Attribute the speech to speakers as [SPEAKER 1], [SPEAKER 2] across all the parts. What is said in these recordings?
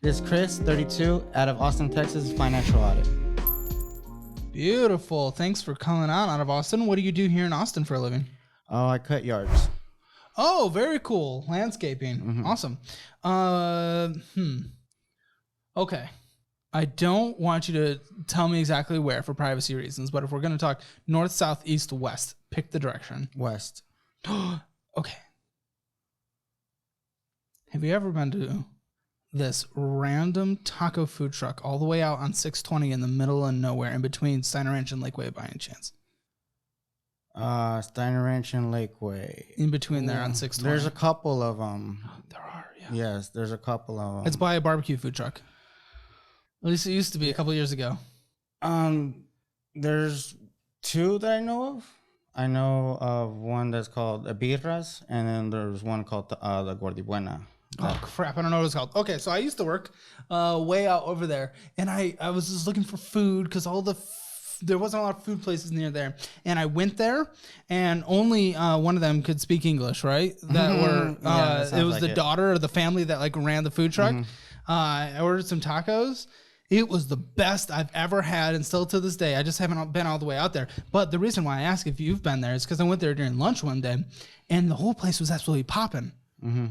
[SPEAKER 1] This is Chris, 32, out of Austin, Texas, financial audit.
[SPEAKER 2] Beautiful. Thanks for coming out of Austin. What do you do here in Austin for a living?
[SPEAKER 1] Oh, I cut yards.
[SPEAKER 2] Oh, very cool. Landscaping.
[SPEAKER 1] Mm-hmm.
[SPEAKER 2] Awesome. Okay. I don't want you to tell me exactly where for privacy reasons, but if we're going to talk north, south, east, west, pick the direction.
[SPEAKER 1] West.
[SPEAKER 2] Okay. Have you ever been to this random taco food truck all the way out on 620 in the middle of nowhere in between Steiner Ranch and Lakeway by any chance?
[SPEAKER 1] Steiner Ranch and Lakeway.
[SPEAKER 2] In between there on 620.
[SPEAKER 1] There's a couple of them.
[SPEAKER 2] There are, yeah.
[SPEAKER 1] Yes, there's a couple of them.
[SPEAKER 2] It's by a barbecue food truck. At least it used to be a couple years ago.
[SPEAKER 1] There's two that I know of. I know of one that's called Birras, and then there's one called the Gordibuena.
[SPEAKER 2] Oh, crap. I don't know what it's called. Okay, so I used to work way out over there, and I was just looking for food because there wasn't a lot of food places near there. And I went there, and only one of them could speak English, right? It was the daughter of the family that like ran the food truck. I ordered some tacos. It was the best I've ever had, and still to this day, I just haven't been all the way out there. But the reason why I ask if you've been there is because I went there during lunch one day, and the whole place was absolutely popping. Mm-hmm.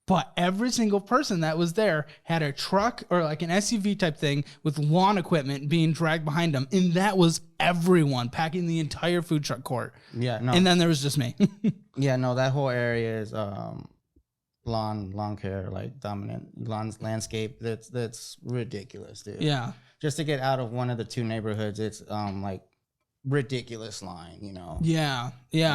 [SPEAKER 2] But every single person that was there had a truck or like an SUV type thing with lawn equipment being dragged behind them, and that was everyone packing the entire food truck court.
[SPEAKER 1] Yeah, no.
[SPEAKER 2] And then there was just me.
[SPEAKER 1] Yeah, no, that whole area is lawn care, like dominant landscape. That's ridiculous, dude.
[SPEAKER 2] Yeah.
[SPEAKER 1] Just to get out of one of the two neighborhoods, it's like ridiculous line, you know.
[SPEAKER 2] Yeah,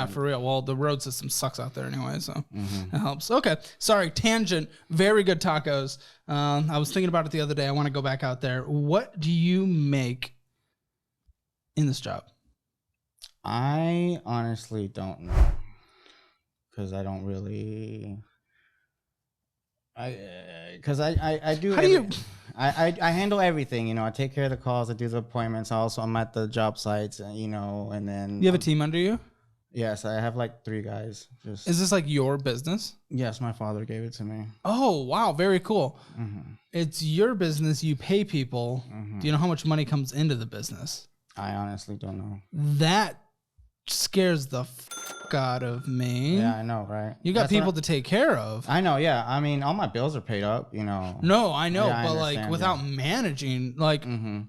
[SPEAKER 2] for real. Well, the road system sucks out there anyway, so it helps. Okay, sorry, tangent. Very good tacos. I was thinking about it the other day. I want to go back out there. What do you make in this job?
[SPEAKER 1] I honestly don't know, because I don't really. I do.
[SPEAKER 2] How do you?
[SPEAKER 1] I handle everything, you know. I take care of the calls, I do the appointments. I'm at the job sites, you know, and then
[SPEAKER 2] You have a team under you?
[SPEAKER 1] Yes, I have like 3 guys.
[SPEAKER 2] Is this like your business?
[SPEAKER 1] Yes, my father gave it to me.
[SPEAKER 2] Oh, wow, very cool. It's your business. You pay people. Do you know how much money comes into the business?
[SPEAKER 1] I honestly don't know.
[SPEAKER 2] That scares the fuck out of me.
[SPEAKER 1] Yeah, I know, right?
[SPEAKER 2] You got people to take care of.
[SPEAKER 1] I know, yeah. I mean, all my bills are paid up, you know.
[SPEAKER 2] No, I know,
[SPEAKER 1] yeah,
[SPEAKER 2] but like without managing, like, you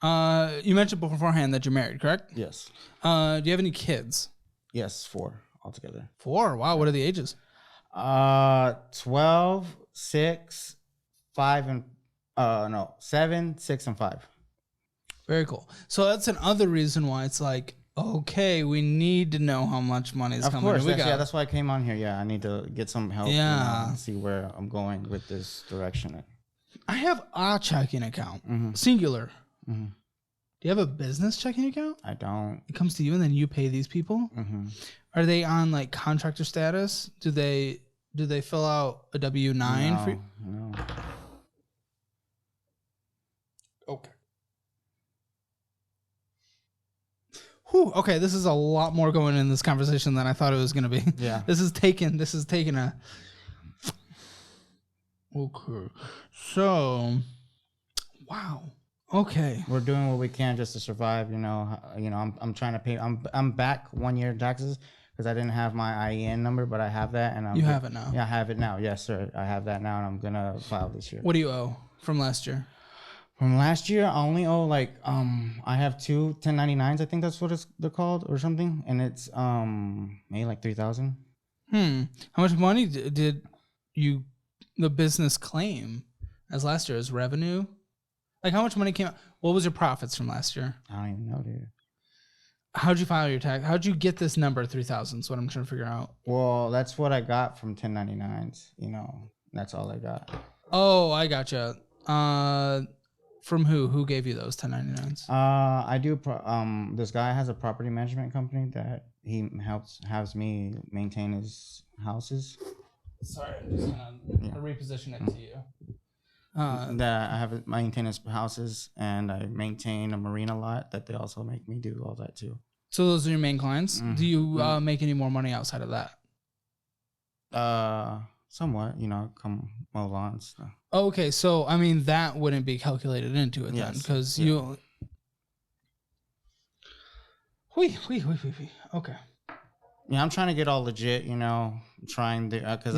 [SPEAKER 2] mentioned beforehand that you're married, correct?
[SPEAKER 1] Yes.
[SPEAKER 2] Do you have any kids?
[SPEAKER 1] Yes, 4 altogether.
[SPEAKER 2] 4? Wow. What are the ages?
[SPEAKER 1] 12, 6, 5, and 7, 6, and 5.
[SPEAKER 2] Very cool. So that's another reason why it's like, okay, we need to know how much money is coming.
[SPEAKER 1] Of course, that's why I came on here. Yeah, I need to get some help.
[SPEAKER 2] Yeah,
[SPEAKER 1] you know, see where I'm going with this direction.
[SPEAKER 2] I have a checking account, singular. Do you have a business checking account?
[SPEAKER 1] I don't.
[SPEAKER 2] It comes to you, and then you pay these people. Are they on like contractor status? Do they fill out a W-9 for you?
[SPEAKER 1] No.
[SPEAKER 2] Okay. Whew, okay, this is a lot more going in this conversation than I thought it was going to be.
[SPEAKER 1] Yeah.
[SPEAKER 2] This is taking a... Okay. So, wow. Okay.
[SPEAKER 1] We're doing what we can just to survive, you know. I'm trying to pay. I'm back 1 year in taxes because I didn't have my IEN number, but I have that. And
[SPEAKER 2] you have it now?
[SPEAKER 1] Yeah, I have it now. Yes, sir. I have that now, and I'm going to file this year.
[SPEAKER 2] What do you owe from last year?
[SPEAKER 1] From last year, I only owe like I have 2 1099s. I think that's what they're called or something, and it's maybe like 3,000.
[SPEAKER 2] How much money did the business claim as last year as revenue? Like how much money came out? What was your profits from last year?
[SPEAKER 1] I don't even know, dude.
[SPEAKER 2] How'd you file your tax? How'd you get this number 3,000? That's what I'm trying to figure out.
[SPEAKER 1] Well, that's what I got from 1099s. You know, that's all I got.
[SPEAKER 2] Oh, I gotcha. From who? Who gave you those 1099s?
[SPEAKER 1] I do. This guy has a property management company that he has me maintain his houses.
[SPEAKER 2] Sorry, I'm just gonna reposition it to you.
[SPEAKER 1] That I have maintain his houses, and I maintain a marina lot that they also make me do all that too.
[SPEAKER 2] So those are your main clients. Do you make any more money outside of that?
[SPEAKER 1] somewhat, come along and stuff.
[SPEAKER 2] Okay, so I mean that wouldn't be calculated into it then, because you. Okay.
[SPEAKER 1] Yeah, I'm trying to get all legit, trying to, because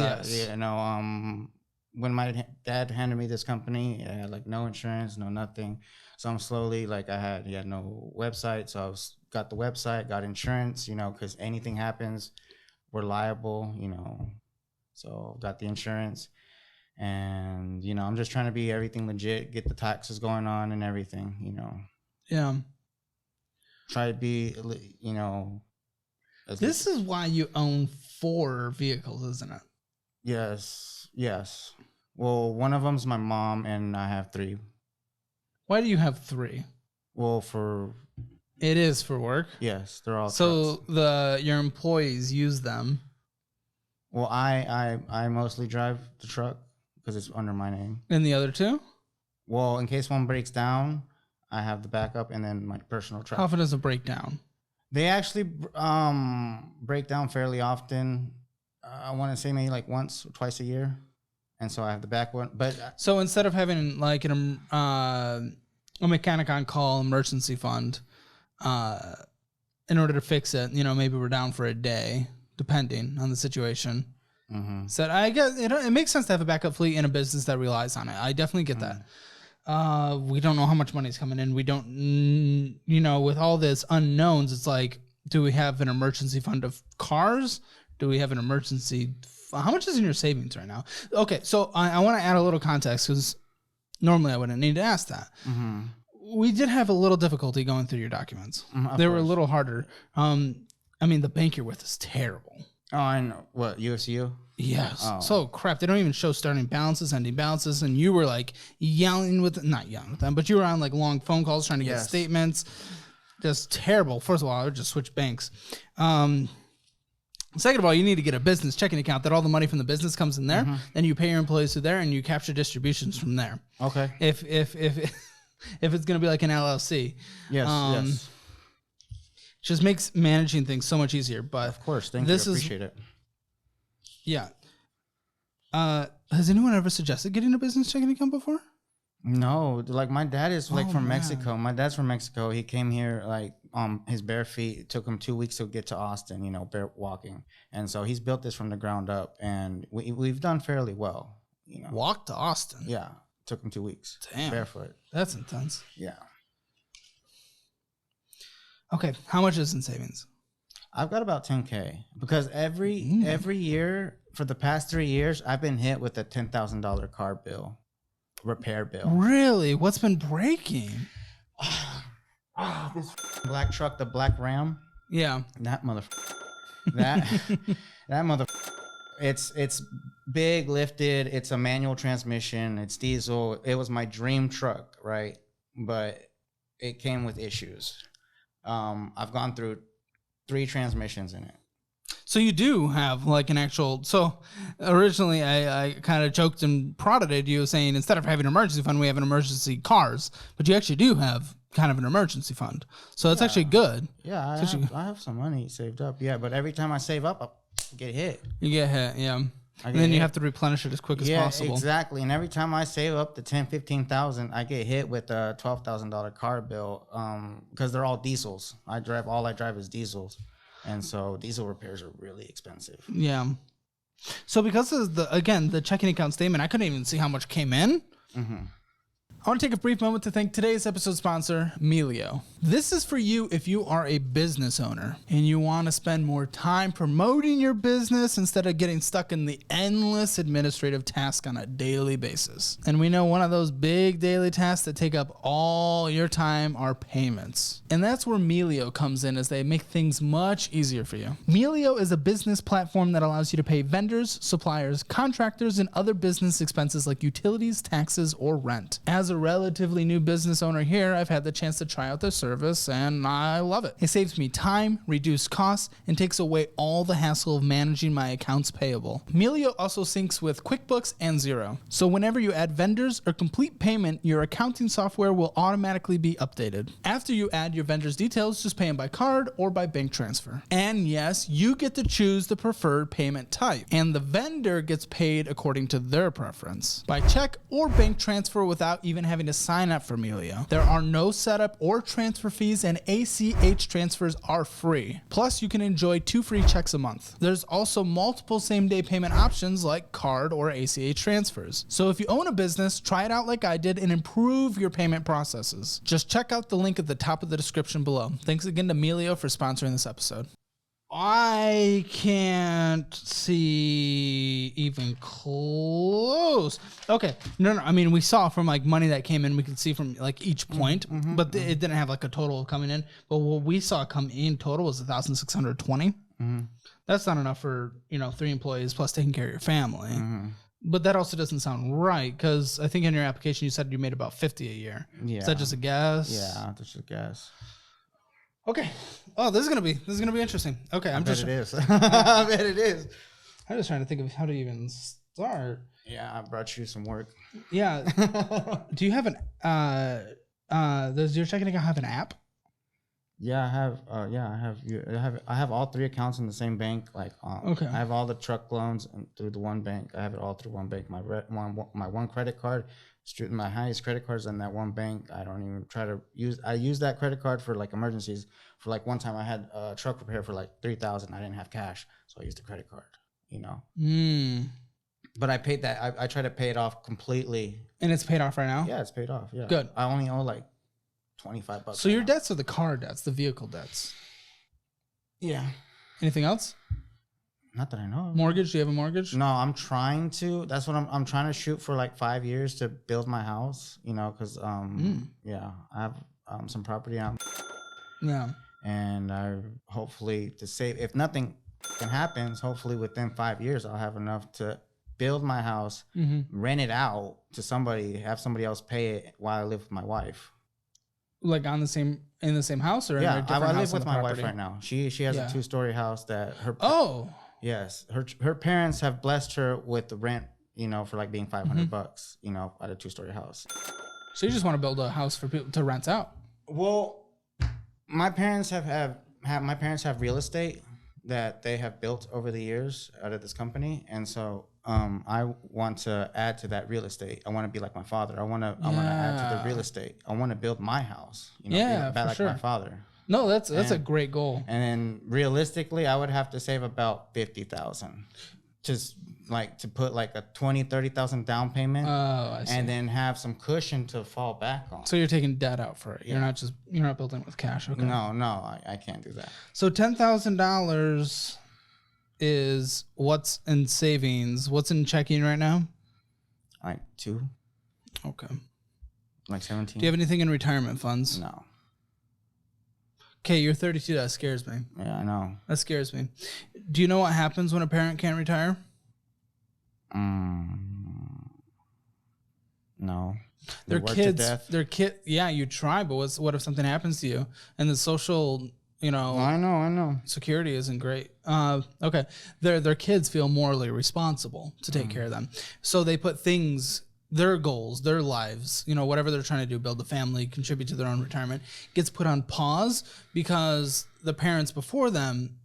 [SPEAKER 1] when my dad handed me this company, I had like no insurance, no nothing. So I'm slowly like he had no website. So got the website, got insurance, because anything happens, we're liable, so got the insurance. And, I'm just trying to be everything legit, get the taxes going on and everything,
[SPEAKER 2] Yeah.
[SPEAKER 1] Try to be,
[SPEAKER 2] This is why you own 4 vehicles, isn't it?
[SPEAKER 1] Yes. Well, one of them's my mom, and I have 3.
[SPEAKER 2] Why do you have 3?
[SPEAKER 1] Well,
[SPEAKER 2] it is for work.
[SPEAKER 1] Yes, they're all.
[SPEAKER 2] So
[SPEAKER 1] trucks.
[SPEAKER 2] Your employees use them.
[SPEAKER 1] Well, I mostly drive the truck because it's under my name.
[SPEAKER 2] And the other 2?
[SPEAKER 1] Well, in case one breaks down, I have the backup, and then my personal truck.
[SPEAKER 2] How often does it break down?
[SPEAKER 1] They actually break down fairly often. I want to say maybe like once or twice a year, and so I have the back one. But
[SPEAKER 2] so instead of having like a mechanic on call emergency fund, in order to fix it, maybe we're down for a day, depending on the situation. Mm-hmm. So I guess it makes sense to have a backup fleet in a business that relies on it. I definitely get that. We don't know how much money's coming in. We don't, with all this unknowns, it's like, do we have an emergency fund of cars? Do we have an emergency? How much is in your savings right now? Okay, so I want to add a little context because normally I wouldn't need to ask that. Mm-hmm. We did have a little difficulty going through your documents. They were a little harder. The bank you're with is terrible.
[SPEAKER 1] Oh, I know. What, UFCU?
[SPEAKER 2] Yes. Oh. So crap. They don't even show starting balances, ending balances, and you were like not yelling with them, but you were on like long phone calls trying to get statements. Just terrible. First of all, I would just switch banks. Second of all, you need to get a business checking account that all the money from the business comes in there. Mm-hmm. Then you pay your employees through there, and you capture distributions from there.
[SPEAKER 1] Okay.
[SPEAKER 2] If it's gonna be like an LLC.
[SPEAKER 1] Yes.
[SPEAKER 2] Just makes managing things so much easier. But
[SPEAKER 1] of course, thank you. I appreciate it.
[SPEAKER 2] Yeah. Has anyone ever suggested getting a business checking account before?
[SPEAKER 1] No, like my dad is from Mexico. My dad's from Mexico. He came here like his bare feet. It took him 2 weeks to get to Austin, bare walking. And so he's built this from the ground up, and we've done fairly well.
[SPEAKER 2] Walk to Austin?
[SPEAKER 1] Yeah, took him 2 weeks.
[SPEAKER 2] Damn,
[SPEAKER 1] barefoot.
[SPEAKER 2] That's intense.
[SPEAKER 1] Yeah.
[SPEAKER 2] Okay, how much is in savings?
[SPEAKER 1] I've got about $10K because every year for the past 3 years, I've been hit with a $10,000 car bill, repair bill.
[SPEAKER 2] Really? What's been breaking?
[SPEAKER 1] This black truck, the black Ram.
[SPEAKER 2] Yeah.
[SPEAKER 1] That it's big, lifted. It's a manual transmission. It's diesel. It was my dream truck, right? But it came with issues. I've gone through 3 transmissions in it.
[SPEAKER 2] So you do have like an actual. So originally I kind of joked and prodded at you saying instead of having an emergency fund, we have an emergency cars. But you actually do have kind of an emergency fund. So it's actually good.
[SPEAKER 1] Yeah, I have some money saved up. Yeah, but every time I save up, I get hit.
[SPEAKER 2] You get hit, yeah. And then you have to replenish it as quick as possible.
[SPEAKER 1] Yeah, exactly. And every time I save up to $10,000-15,000, I get hit with a $12,000 car bill because they're all diesels. All I drive is diesels. And so diesel repairs are really expensive.
[SPEAKER 2] Yeah. So because of the checking account statement, I couldn't even see how much came in. Mm-hmm. I want to take a brief moment to thank today's episode sponsor, Melio. This is for you if you are a business owner and you want to spend more time promoting your business instead of getting stuck in the endless administrative task on a daily basis. And we know one of those big daily tasks that take up all your time are payments. And that's where Melio comes in, as they make things much easier for you. Melio is a business platform that allows you to pay vendors, suppliers, contractors, and other business expenses like utilities, taxes, or rent. As a a relatively new business owner here, I've had the chance to try out their service, and I love it. It saves me time, reduced costs, and takes away all the hassle of managing my accounts payable. Melio also syncs with QuickBooks and Xero. So whenever you add vendors or complete payment, your accounting software will automatically be updated. After you add your vendor's details, just pay them by card or by bank transfer. And yes, you get to choose the preferred payment type, and the vendor gets paid according to their preference, by check or bank transfer without even having to sign up for Melio. There are no setup or transfer fees, and ACH transfers are free. Plus, you can enjoy 2 free checks a month. There's also multiple same-day payment options like card or ACH transfers. So if you own a business, try it out like I did and improve your payment processes. Just check out the link at the top of the description below. Thanks again to Melio for sponsoring this episode. I can't see even close. Okay. No. I mean, we saw from like money that came in, we could see from like each point, but it didn't have like a total coming in. But what we saw come in total was 1,620. That's not enough for, 3 employees plus taking care of your family. But that also doesn't sound right, because I think in your application you said you made about 50 a year. Yeah. Is that just a guess?
[SPEAKER 1] Yeah, that's just a guess.
[SPEAKER 2] Okay. Oh, this is gonna be interesting. Okay,
[SPEAKER 1] I bet it is. I bet it is.
[SPEAKER 2] I'm just trying to think of how to even start.
[SPEAKER 1] Yeah, I brought you some work.
[SPEAKER 2] Yeah. Do you have does your checking account have an app?
[SPEAKER 1] Yeah, I have. I have all 3 accounts in the same bank. Like, okay. I have all the truck loans through the one bank. I have it all through one bank. My one credit card, my highest credit cards in that one bank. I don't even try to use. I use that credit card for like emergencies. For like one time, I had a truck repair for like $3,000. I didn't have cash, so I used the credit card. But I paid that. I try to pay it off completely.
[SPEAKER 2] And it's paid off right now?
[SPEAKER 1] Yeah, it's paid off. Yeah.
[SPEAKER 2] Good.
[SPEAKER 1] I only owe like $25.
[SPEAKER 2] So your debts are the car debts, the vehicle debts.
[SPEAKER 1] Yeah.
[SPEAKER 2] Anything else?
[SPEAKER 1] Not that I know of.
[SPEAKER 2] Mortgage? Do you have a mortgage?
[SPEAKER 1] No, I'm trying to. That's what I'm trying to shoot for, like 5 years to build my house. Because yeah, I have some property on.
[SPEAKER 2] Yeah.
[SPEAKER 1] And I hopefully to save. If nothing happens, hopefully within 5 years I'll have enough to build my house, rent it out to somebody, have somebody else pay it while I live with my wife.
[SPEAKER 2] Like in the same house, or
[SPEAKER 1] yeah,
[SPEAKER 2] in a different
[SPEAKER 1] I
[SPEAKER 2] house
[SPEAKER 1] live with my
[SPEAKER 2] property?
[SPEAKER 1] wife right now. She has a 2-story house that her.
[SPEAKER 2] Oh.
[SPEAKER 1] Yes, her parents have blessed her with the rent, for like being $500, at a 2-story house.
[SPEAKER 2] So you just want to build a house for people to rent out?
[SPEAKER 1] Well, my parents have real estate that they have built over the years out of this company, and so I want to add to that real estate. I want to be like my father. I want to add to the real estate. I want to build my house.
[SPEAKER 2] For
[SPEAKER 1] like
[SPEAKER 2] sure.
[SPEAKER 1] My father.
[SPEAKER 2] No, that's a great goal.
[SPEAKER 1] And then realistically, I would have to save about $50,000, just like to put like a $20,000-$30,000 down payment.
[SPEAKER 2] Oh, I see.
[SPEAKER 1] And then have some cushion to fall back on.
[SPEAKER 2] So you're taking debt out for it. Yeah. You're not building with cash. Okay.
[SPEAKER 1] No, I can't do that.
[SPEAKER 2] So $10,000 is what's in savings. What's in checking right now?
[SPEAKER 1] Like 2.
[SPEAKER 2] Okay.
[SPEAKER 1] Like 17.
[SPEAKER 2] Do you have anything in retirement funds?
[SPEAKER 1] No.
[SPEAKER 2] Okay, you're 32. That scares me.
[SPEAKER 1] Yeah, I know.
[SPEAKER 2] That scares me. Do you know what happens when a parent can't retire?
[SPEAKER 1] No.
[SPEAKER 2] Their kids. Yeah, you try, but what if something happens to you and the social, I
[SPEAKER 1] know.
[SPEAKER 2] security isn't great. Okay, their kids feel morally responsible to take care of them, so they put things. Their goals, their lives, whatever they're trying to do, build a family, contribute to their own retirement, gets put on pause because the parents before them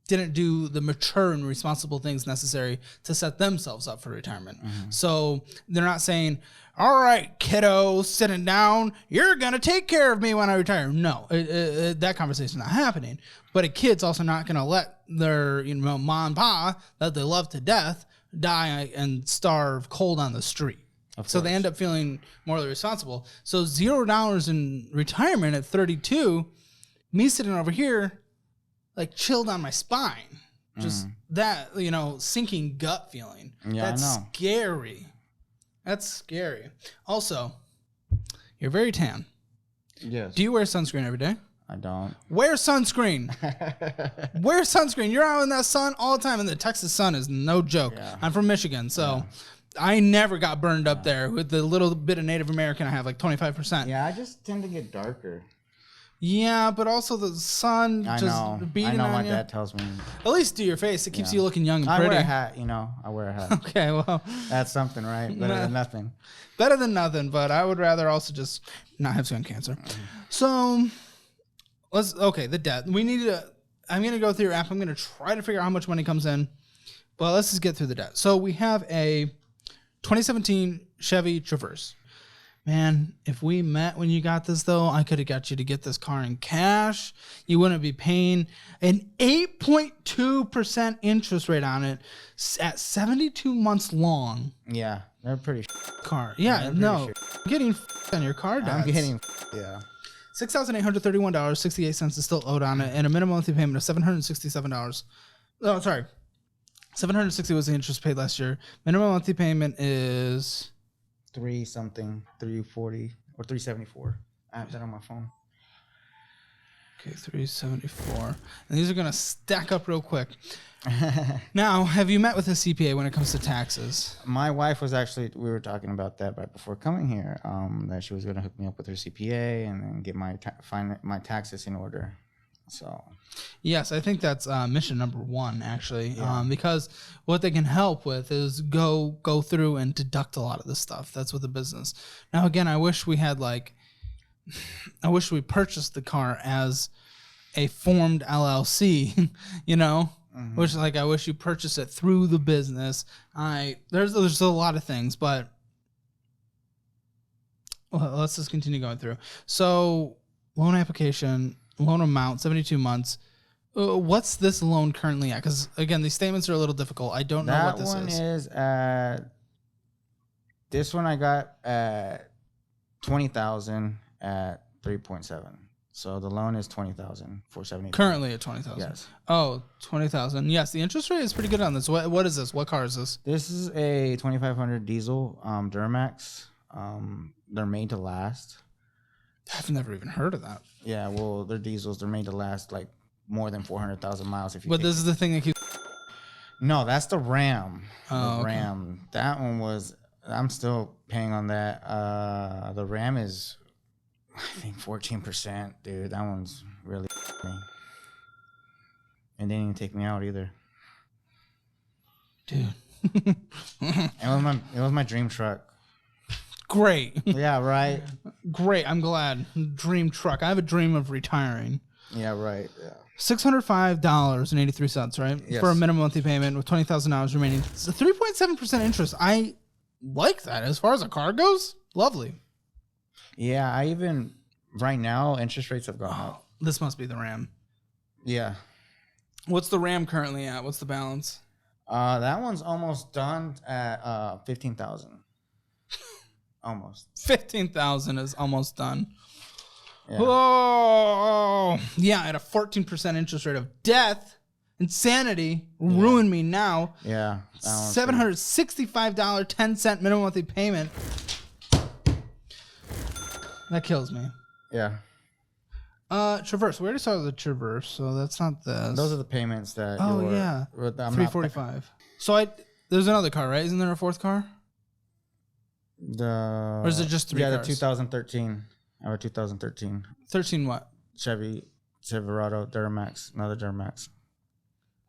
[SPEAKER 2] didn't do the mature and responsible things necessary to set themselves up for retirement. So they're not saying, all right, kiddo, sitting down, you're going to take care of me when I retire. No, that conversation's not happening. But a kid's also not going to let their mom and pa that they love to death die and starve cold on the street. So they end up feeling morally responsible. So $0 in retirement at 32, me sitting over here, like chilled on my spine. Just that, sinking gut feeling.
[SPEAKER 1] Yeah,
[SPEAKER 2] That's
[SPEAKER 1] I know.
[SPEAKER 2] Scary. That's scary. Also, you're very tan.
[SPEAKER 1] Yes.
[SPEAKER 2] Do you wear sunscreen every day?
[SPEAKER 1] I don't.
[SPEAKER 2] Wear sunscreen. Wear sunscreen. You're out in that sun all the time, and the Texas sun is no joke. Yeah. I'm from Michigan, so I never got burned up there. With the little bit of Native American I have, like 25%.
[SPEAKER 1] Yeah, I just tend to get darker.
[SPEAKER 2] Yeah, but also the sun beating on you.
[SPEAKER 1] I know my dad tells me.
[SPEAKER 2] At least do your face. It keeps you looking young and
[SPEAKER 1] I
[SPEAKER 2] pretty.
[SPEAKER 1] wear a hat, I wear a hat.
[SPEAKER 2] Okay, well.
[SPEAKER 1] That's something, right? Better than nothing.
[SPEAKER 2] Better than nothing, but I would rather also just not have skin cancer. So, the debt. I'm going to go through your app. I'm going to try to figure out how much money comes in. But let's just get through the debt. So, we have a 2017 Chevy Traverse. Man, if we met when you got this, though, I could have got you to get this car in cash. You wouldn't be paying an 8.2% interest rate on it at 72 months long.
[SPEAKER 1] Yeah, they're pretty
[SPEAKER 2] car. Yeah, no, getting on your car debts.
[SPEAKER 1] I'm getting yeah.
[SPEAKER 2] $6,831.68 is still owed on it, and a minimum monthly payment of $767. Oh, sorry, $760 was the interest paid last year. Minimum monthly payment is
[SPEAKER 1] $340 or $374. I have that on my phone.
[SPEAKER 2] Okay, $374, and these are gonna stack up real quick. Now, have you met with a CPA when it comes to taxes?
[SPEAKER 1] My wife was we were talking about that right before coming here, that she was going to hook me up with her CPA and then get my taxes in order. So,
[SPEAKER 2] yes, I think that's mission number one, actually, because what they can help with is go through and deduct a lot of this stuff. That's with the business. Now, again, I wish we purchased the car as a formed LLC, Mm-hmm. Which, I wish you purchased it through the business. There's a lot of things, but let's just continue going through. So, loan application, loan amount, 72 months. What's this loan currently at? Because, again, these statements are a little difficult. I don't know what this is.
[SPEAKER 1] This one I got at $20,000 at 3.7. So the loan is $20,470.
[SPEAKER 2] Currently at $20,000.
[SPEAKER 1] Yes.
[SPEAKER 2] Oh, $20,000. Yes, the interest rate is pretty good on this. What is this? What car is this?
[SPEAKER 1] This is a 2500 diesel Duramax. They're made to last.
[SPEAKER 2] I've never even heard of that.
[SPEAKER 1] Yeah, well, they're diesels. They're made to last like more than 400,000 miles.
[SPEAKER 2] But this is the thing that keeps.
[SPEAKER 1] No, that's the Ram.
[SPEAKER 2] Oh,
[SPEAKER 1] the Ram. That one was. I'm still paying on that. The Ram is, I think, 14%, dude. That one's really me. And they didn't even take me out either.
[SPEAKER 2] Dude.
[SPEAKER 1] It was my dream truck.
[SPEAKER 2] Great.
[SPEAKER 1] Yeah, right.
[SPEAKER 2] Great. I'm glad. Dream truck. I have a dream of retiring.
[SPEAKER 1] Yeah, right. Yeah.
[SPEAKER 2] $605.83, right?
[SPEAKER 1] Yes.
[SPEAKER 2] For a minimum monthly payment with $20,000 remaining. It's a 3.7% interest. I like that. As far as a car goes, lovely.
[SPEAKER 1] Yeah, right now, interest rates have gone up.
[SPEAKER 2] This must be the Ram.
[SPEAKER 1] Yeah.
[SPEAKER 2] What's the Ram currently at? What's the balance?
[SPEAKER 1] That one's almost done at $15,000. Almost.
[SPEAKER 2] 15,000 is almost done.
[SPEAKER 1] Yeah.
[SPEAKER 2] Oh, yeah, at a 14% interest rate of death, insanity, ruin me now.
[SPEAKER 1] Yeah.
[SPEAKER 2] $765.10 minimum monthly payment. That kills me.
[SPEAKER 1] Yeah.
[SPEAKER 2] Traverse. We already saw the Traverse, so that's not this.
[SPEAKER 1] Those are the payments that.
[SPEAKER 2] Oh yeah. $345. So there's another car, right? Isn't there a fourth car? Or is it just three cars?
[SPEAKER 1] Yeah, the 2013. Or 2013.
[SPEAKER 2] 13 what?
[SPEAKER 1] Chevy Silverado Duramax. Another Duramax.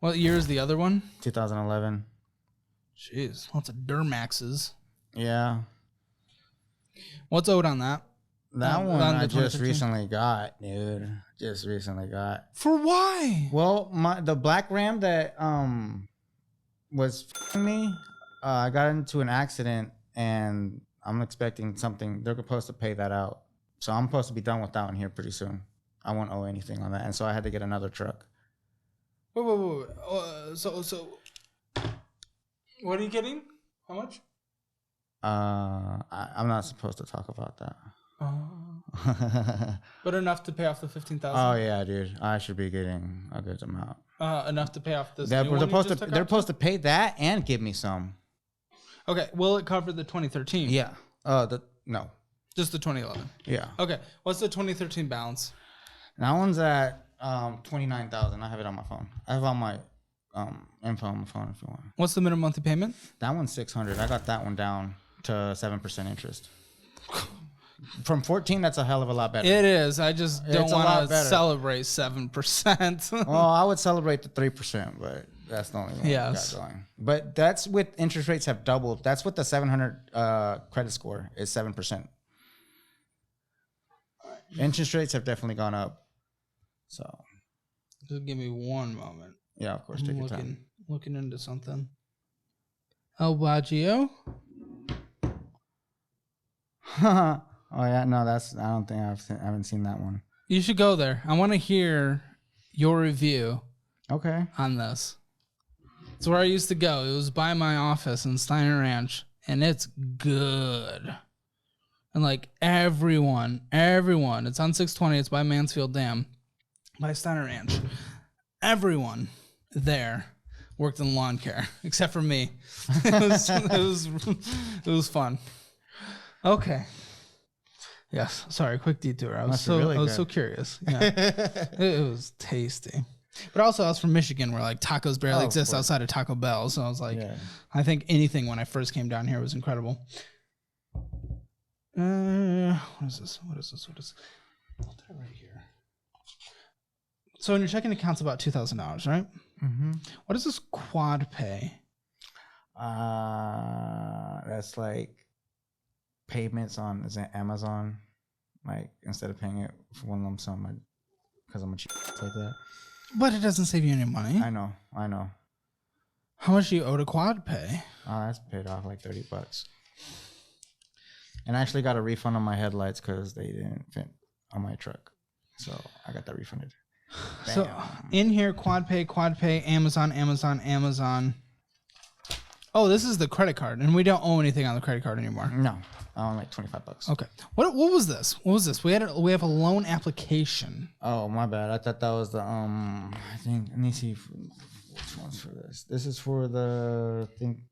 [SPEAKER 2] What year is the other one?
[SPEAKER 1] 2011.
[SPEAKER 2] Jeez, lots of Duramaxes.
[SPEAKER 1] Yeah.
[SPEAKER 2] What's owed on that?
[SPEAKER 1] That one I just recently got, dude. Just recently got.
[SPEAKER 2] For why?
[SPEAKER 1] Well, the black Ram that was me, I got into an accident and I'm expecting something. They're supposed to pay that out. So I'm supposed to be done with that one here pretty soon. I won't owe anything on that. And so I had to get another truck.
[SPEAKER 2] Wait. So what are you getting? How much?
[SPEAKER 1] I'm not supposed to talk about that.
[SPEAKER 2] But enough to pay off the $15,000.
[SPEAKER 1] Oh yeah, dude. I should be getting a good amount.
[SPEAKER 2] Enough to pay off this.
[SPEAKER 1] They're supposed to pay that and give me some.
[SPEAKER 2] Okay. Will it cover the 2013?
[SPEAKER 1] Yeah. No.
[SPEAKER 2] Just the 2011.
[SPEAKER 1] Yeah.
[SPEAKER 2] Okay. What's the 2013 balance?
[SPEAKER 1] That one's at $29,000. I have it on my phone. I have on my info on the phone if you want.
[SPEAKER 2] What's the minimum monthly payment?
[SPEAKER 1] That one's $600. I got that one down to 7% interest. From 14, that's a hell of a lot better.
[SPEAKER 2] It is. I just don't want to celebrate 7%.
[SPEAKER 1] Well, I would celebrate the 3%, but that's the only one I got going. But that's with interest rates have doubled. That's what the 700 credit score is, 7%. Interest rates have definitely gone up. So
[SPEAKER 2] just give me one moment.
[SPEAKER 1] Yeah, of course. Take your time.
[SPEAKER 2] Looking into something. El Baggio.
[SPEAKER 1] Oh yeah, no, I don't think I haven't seen that one.
[SPEAKER 2] You should go there. I want to hear your review.
[SPEAKER 1] Okay.
[SPEAKER 2] On this. It's where I used to go. It was by my office in Steiner Ranch, and it's good. And like everyone, it's on 620. It's by Mansfield Dam, by Steiner Ranch. Everyone there worked in lawn care except for me. It was fun. Okay. Yes. Sorry. Quick detour. I was so curious. Yeah. It was tasty. But also, I was from Michigan, where like tacos barely exist outside of Taco Bell. So I was like, I think anything when I first came down here was incredible. What is this? I'll put it right here. So in your checking account's about $2,000, right? Mm-hmm. What is this quad pay?
[SPEAKER 1] That's like payments on Amazon. Like instead of paying it for one lump sum, because I'm a cheap like that.
[SPEAKER 2] But it doesn't save you any money.
[SPEAKER 1] I know.
[SPEAKER 2] How much do you owe to quad pay?
[SPEAKER 1] Oh, that's paid off like $30. And I actually got a refund on my headlights because they didn't fit on my truck. So I got that refunded. Bam.
[SPEAKER 2] So in here, quad pay, Amazon. Oh, this is the credit card. And we don't owe anything on the credit card anymore.
[SPEAKER 1] No. I owe like $25.
[SPEAKER 2] Okay. What was this? We have a loan application.
[SPEAKER 1] Oh, my bad. I thought that was the I think let me see which one's for this. This is for the thing.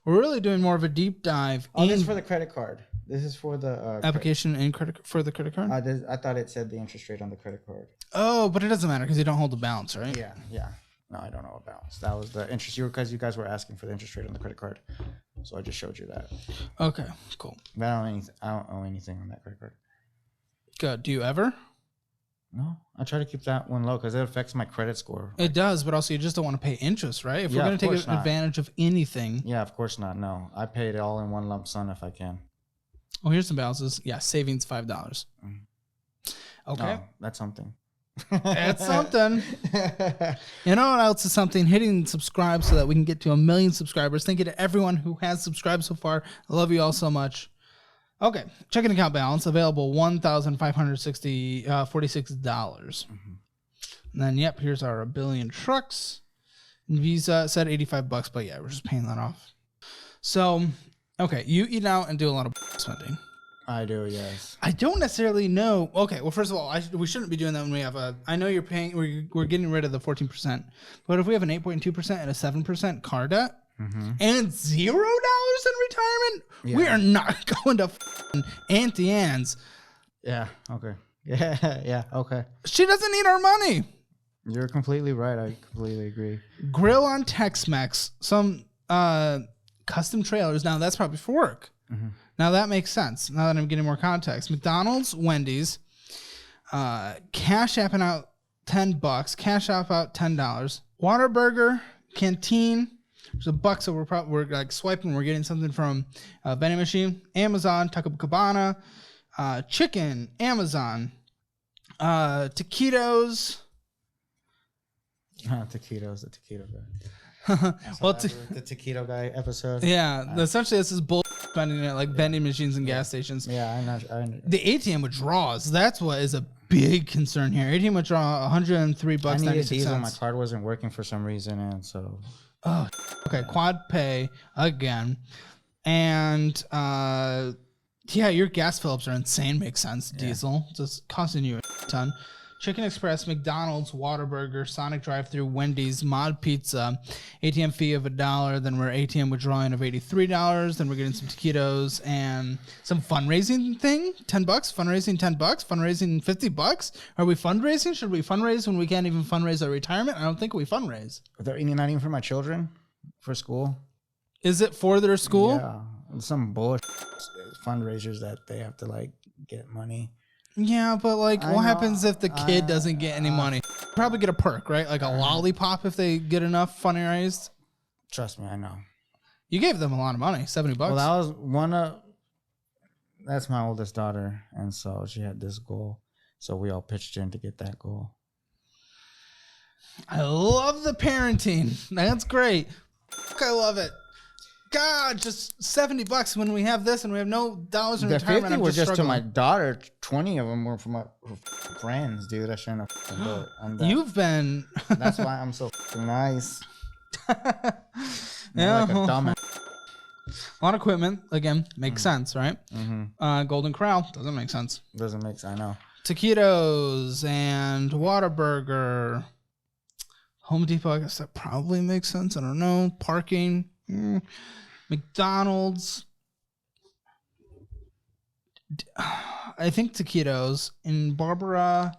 [SPEAKER 2] We're really doing more of a deep dive.
[SPEAKER 1] Oh, this is for the credit card. This is for the
[SPEAKER 2] application in for the credit card.
[SPEAKER 1] I thought it said the interest rate on the credit card.
[SPEAKER 2] Oh, but it doesn't matter because you don't hold the balance, right?
[SPEAKER 1] Yeah. No, I don't know a balance. That was the interest because you guys were asking for the interest rate on the credit card, so I just showed you that.
[SPEAKER 2] Okay, cool.
[SPEAKER 1] But I don't owe anything on that credit card.
[SPEAKER 2] Good. Do you ever?
[SPEAKER 1] No, I try to keep that one low because it affects my credit score.
[SPEAKER 2] It does, but also you just don't want to pay interest, right? If we're going to take advantage of anything.
[SPEAKER 1] Yeah, of course not. No, I pay it all in one lump sum if I can.
[SPEAKER 2] Oh, here's some balances. Yeah, savings $5. Mm-hmm. Okay.
[SPEAKER 1] Oh, that's something.
[SPEAKER 2] That's something. You know what else is something? Hitting subscribe so that we can get to 1 million subscribers. Thank you to everyone who has subscribed so far. I love you all so much. Okay, checking account balance available $1,546. Mm-hmm. And then here's our 1 billion trucks. And Visa said $85, but yeah, we're just paying that off. So, okay, you eat out and do a lot of spending.
[SPEAKER 1] I do, yes.
[SPEAKER 2] I don't necessarily know. Okay, well, first of all, we shouldn't be doing that when we have I know you're paying. We're getting rid of the 14%, but if we have an 8.2% and a 7% car debt and $0 in retirement, we are not going to Auntie Anne's.
[SPEAKER 1] Yeah. Okay. Yeah. Okay.
[SPEAKER 2] She doesn't need our money.
[SPEAKER 1] You're completely right. I completely agree.
[SPEAKER 2] Grill on Tex-Mex, some custom trailers. Now that's probably for work. Mm-hmm. Now that makes sense. Now that I'm getting more context. McDonald's, Wendy's, Cash Apping out $10, Cash App out $10. Whataburger, Canteen, there's $1, so we're like swiping. We're getting something from a vending machine. Amazon, Taco Cabana, chicken, Amazon, taquitos.
[SPEAKER 1] Taquitos, the taquito guy.
[SPEAKER 2] Well,
[SPEAKER 1] the taquito guy episode.
[SPEAKER 2] Yeah, essentially this is bull spending at like vending machines and gas stations.
[SPEAKER 1] Yeah, I know.
[SPEAKER 2] The ATM withdraws. That's what is a big concern here. ATM withdraw $103.
[SPEAKER 1] I needed diesel. My card wasn't working for some reason, and so.
[SPEAKER 2] Oh, okay. Quad pay again, and your gas fill-ups are insane. Makes sense. Diesel just costing you a ton. Chicken Express, McDonald's, Whataburger, Sonic Drive-Thru, Wendy's, Mod Pizza, ATM fee of $1. Then we're ATM withdrawing of $83. Then we're getting some taquitos and some fundraising thing. $10. Fundraising $10. Fundraising $50. Are we fundraising? Should we fundraise when we can't even fundraise our retirement? I don't think we fundraise.
[SPEAKER 1] They're eating not even for my children for school.
[SPEAKER 2] Is it for their school?
[SPEAKER 1] Yeah, some bullshit fundraisers that they have to like get money.
[SPEAKER 2] Yeah, but like, what happens if the kid doesn't get any money? Probably get a perk, right? Like a lollipop if they get enough fundraised.
[SPEAKER 1] Trust me, I know.
[SPEAKER 2] You gave them a lot of money, $70.
[SPEAKER 1] Well, that was that's my oldest daughter, and so she had this goal. So we all pitched in to get that goal.
[SPEAKER 2] I love the parenting. That's great. I love it. God, just $70 when we have this and we have no dollars in retirement.
[SPEAKER 1] The 50 were just to my daughter. 20 of them were from my friends, dude. I shouldn't have do it.
[SPEAKER 2] You've been.
[SPEAKER 1] That's why I'm so nice.
[SPEAKER 2] Yeah,
[SPEAKER 1] like a dumbass.
[SPEAKER 2] A lot of equipment again makes sense, right? Mm-hmm. Golden Corral doesn't make sense.
[SPEAKER 1] Doesn't make sense. I know.
[SPEAKER 2] Taquitos and Whataburger. Home Depot. I guess that probably makes sense. I don't know. Parking. McDonald's. I think taquitos in Barbara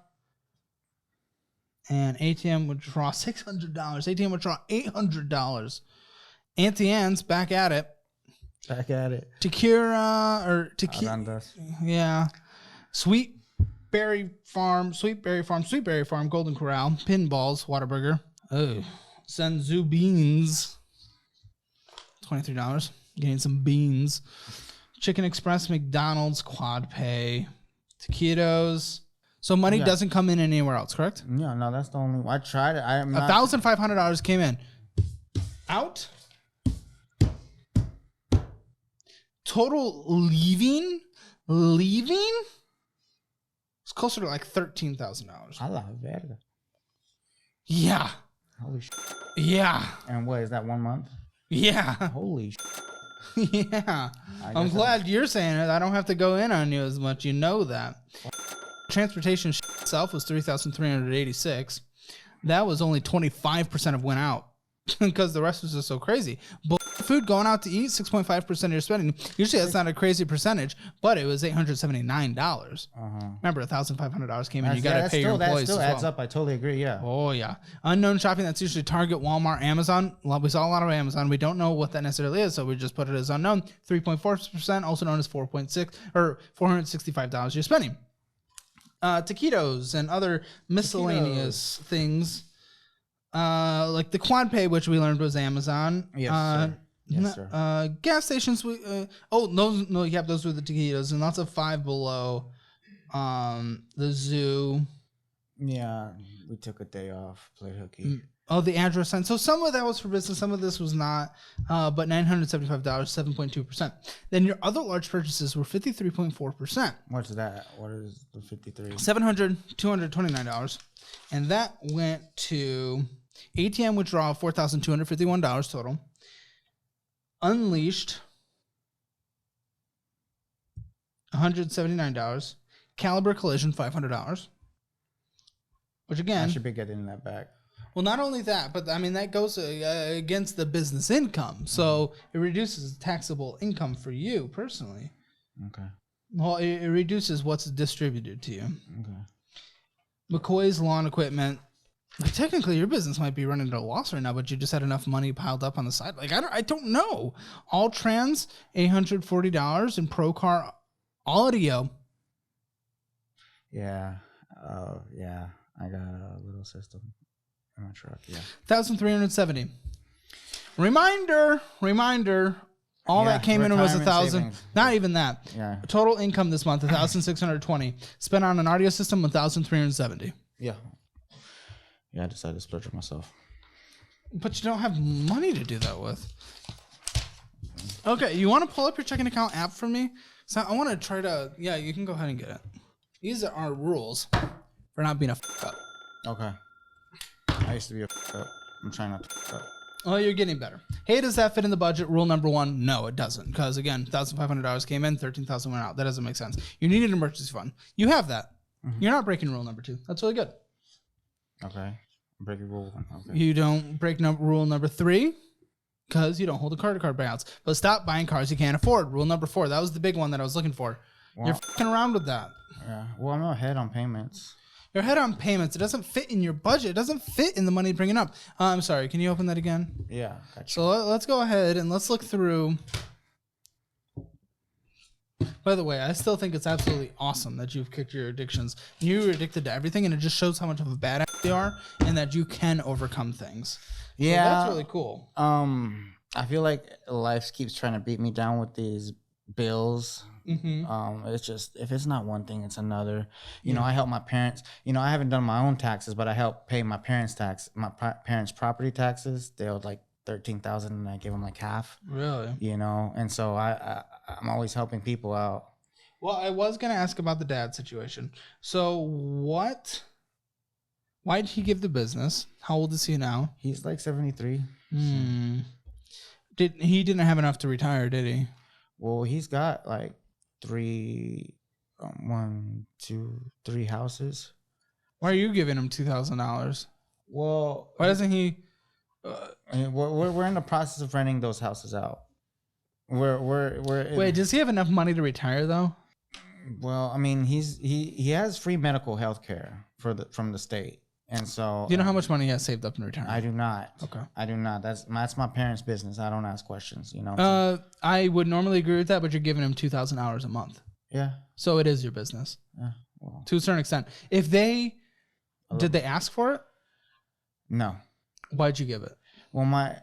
[SPEAKER 2] and ATM withdraw $600. ATM withdraw $800. Auntie Anne's back at it.
[SPEAKER 1] Back at it.
[SPEAKER 2] Tequila or tequila. Yeah. Sweet Berry Farm, Golden Corral, Pinballs, Whataburger. Oh. Senzu Beans. $23. Getting some beans. Chicken Express, McDonald's, Quad Pay, taquitos. So money doesn't come in anywhere else, correct?
[SPEAKER 1] Yeah, no, that's the only one. I tried it.
[SPEAKER 2] $1,500 came in. Out. Total leaving? It's closer to like $13,000.
[SPEAKER 1] I love it.
[SPEAKER 2] Yeah.
[SPEAKER 1] Holy shit.
[SPEAKER 2] Yeah.
[SPEAKER 1] And what is that, 1 month?
[SPEAKER 2] Yeah.
[SPEAKER 1] Holy shit.
[SPEAKER 2] Yeah. I'm glad you're saying it. I don't have to go in on you as much. You know that. Transportation itself was $3,386. That was only 25% of went out because the rest was just so crazy. But food going out to eat, 6.5% of your spending. Usually that's not a crazy percentage, but it was $879. Remember, $1,500 came in. You got to pay your employees.
[SPEAKER 1] That still adds up. I totally agree. Yeah.
[SPEAKER 2] Oh yeah. Unknown shopping. That's usually Target, Walmart, Amazon. We saw a lot of Amazon. We don't know what that necessarily is, so we just put it as unknown. 3.4%, also known as 4.6 or $465 you're spending. Taquitos and other miscellaneous things. Like the Quad Pay, which we learned was Amazon.
[SPEAKER 1] Yes, sir. Yes, sir.
[SPEAKER 2] Gas stations. Those were the taquitos, and lots of Five Below. The zoo.
[SPEAKER 1] Yeah, we took a day off, played hooky.
[SPEAKER 2] Oh, the address sign. So some of that was for business, some of this was not. But $975, 7.2%. Then your other large purchases were 53.4%.
[SPEAKER 1] What's that? What is the 53?
[SPEAKER 2] $229, and that went to ATM withdrawal, $4,251 total. Unleashed, $179. Caliber Collision, $500. Which again,
[SPEAKER 1] I should be getting that back.
[SPEAKER 2] Well, not only that, but I mean that goes against the business income, so it reduces taxable income for you personally.
[SPEAKER 1] Okay.
[SPEAKER 2] Well, it reduces what's distributed to you.
[SPEAKER 1] Okay.
[SPEAKER 2] McCoy's Lawn Equipment. Like, technically, your business might be running at a loss right now, but you just had enough money piled up on the side. Like I don't know. All Trans, $840, and Procar Audio.
[SPEAKER 1] Yeah. Yeah. I got a little system in my truck. Yeah.
[SPEAKER 2] $1,370. Reminder. All that came in was $1,000. Not even that.
[SPEAKER 1] Yeah.
[SPEAKER 2] Total income this month, $1,620. Spent on an audio system, $1,370.
[SPEAKER 1] Yeah. Yeah, I decided to splurge on myself.
[SPEAKER 2] But you don't have money to do that with. Okay, you want to pull up your checking account app for me? So I want to try to. Yeah, you can go ahead and get it. These are our rules for not being a up.
[SPEAKER 1] Okay. I used to be a up. I'm trying not to up.
[SPEAKER 2] Oh, you're getting better. Hey, does that fit in the budget? Rule number 1, no, it doesn't. Because again, $1,500 came in, $13,000 went out. That doesn't make sense. You need an emergency fund. You have that. Mm-hmm. You're not breaking rule number 2. That's really good.
[SPEAKER 1] Okay. Breaking rule 1. Okay.
[SPEAKER 2] You don't break rule number 3 because you don't hold a credit card balance. But stop buying cars you can't afford. Rule number 4. That was the big one that I was looking for. Well, you're fucking around with that.
[SPEAKER 1] Yeah. Well, I'm ahead on payments.
[SPEAKER 2] You're ahead on payments. It doesn't fit in your budget. It doesn't fit in the money bringing up. I'm sorry. Can you open that again?
[SPEAKER 1] Yeah. Gotcha.
[SPEAKER 2] So let's go ahead and let's look through. By the way, I still think it's absolutely awesome that you've kicked your addictions. You're addicted to everything, and it just shows how much of a badass you are and that you can overcome things.
[SPEAKER 1] Yeah.
[SPEAKER 2] So that's really cool.
[SPEAKER 1] I feel like life keeps trying to beat me down with these bills.
[SPEAKER 2] Mm-hmm.
[SPEAKER 1] It's just, if it's not one thing, it's another. You know, I help my parents. You know, I haven't done my own taxes, but I help pay my parents' parents' property taxes. They owed like $13,000, and I give them like half.
[SPEAKER 2] Really?
[SPEAKER 1] You know, and so I'm always helping people out.
[SPEAKER 2] Well, I was gonna ask about the dad situation. So what? Why did he give the business? How old is he now?
[SPEAKER 1] He's like 73.
[SPEAKER 2] He didn't have enough to retire, did he?
[SPEAKER 1] Well, he's got like 3 houses.
[SPEAKER 2] Why are you giving him $2,000?
[SPEAKER 1] Well,
[SPEAKER 2] why doesn't he?
[SPEAKER 1] We're in the process of renting those houses out. Wait,
[SPEAKER 2] does he have enough money to retire though?
[SPEAKER 1] Well, I mean, he has free medical health care from the state, and so
[SPEAKER 2] do you know how much money he has saved up in retirement?
[SPEAKER 1] I do not.
[SPEAKER 2] Okay,
[SPEAKER 1] I do not. That's my parents' business. I don't ask questions. You know.
[SPEAKER 2] I would normally agree with that, but you're giving him 2,000 hours a month.
[SPEAKER 1] Yeah.
[SPEAKER 2] So it is your business.
[SPEAKER 1] Yeah. Well,
[SPEAKER 2] to a certain extent. If did they ask for it?
[SPEAKER 1] No.
[SPEAKER 2] Why'd you give it?
[SPEAKER 1] Well,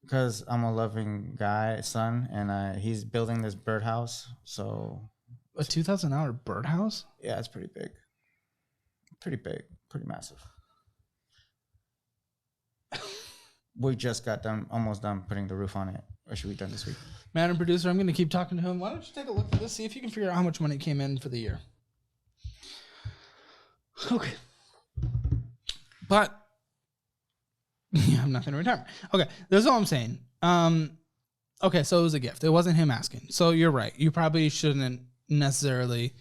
[SPEAKER 1] because I'm a loving son, and he's building this birdhouse. So
[SPEAKER 2] a 2,000-hour birdhouse?
[SPEAKER 1] Yeah, it's pretty big. Pretty massive. We just got almost done putting the roof on it. Or should we be done this week?
[SPEAKER 2] Madam Producer, I'm going to keep talking to him. Why don't you take a look at this, see if you can figure out how much money came in for the year. Okay. But yeah, I'm not going to retire. Okay, that's all I'm saying. Okay, so it was a gift. It wasn't him asking. So you're right. You probably shouldn't necessarily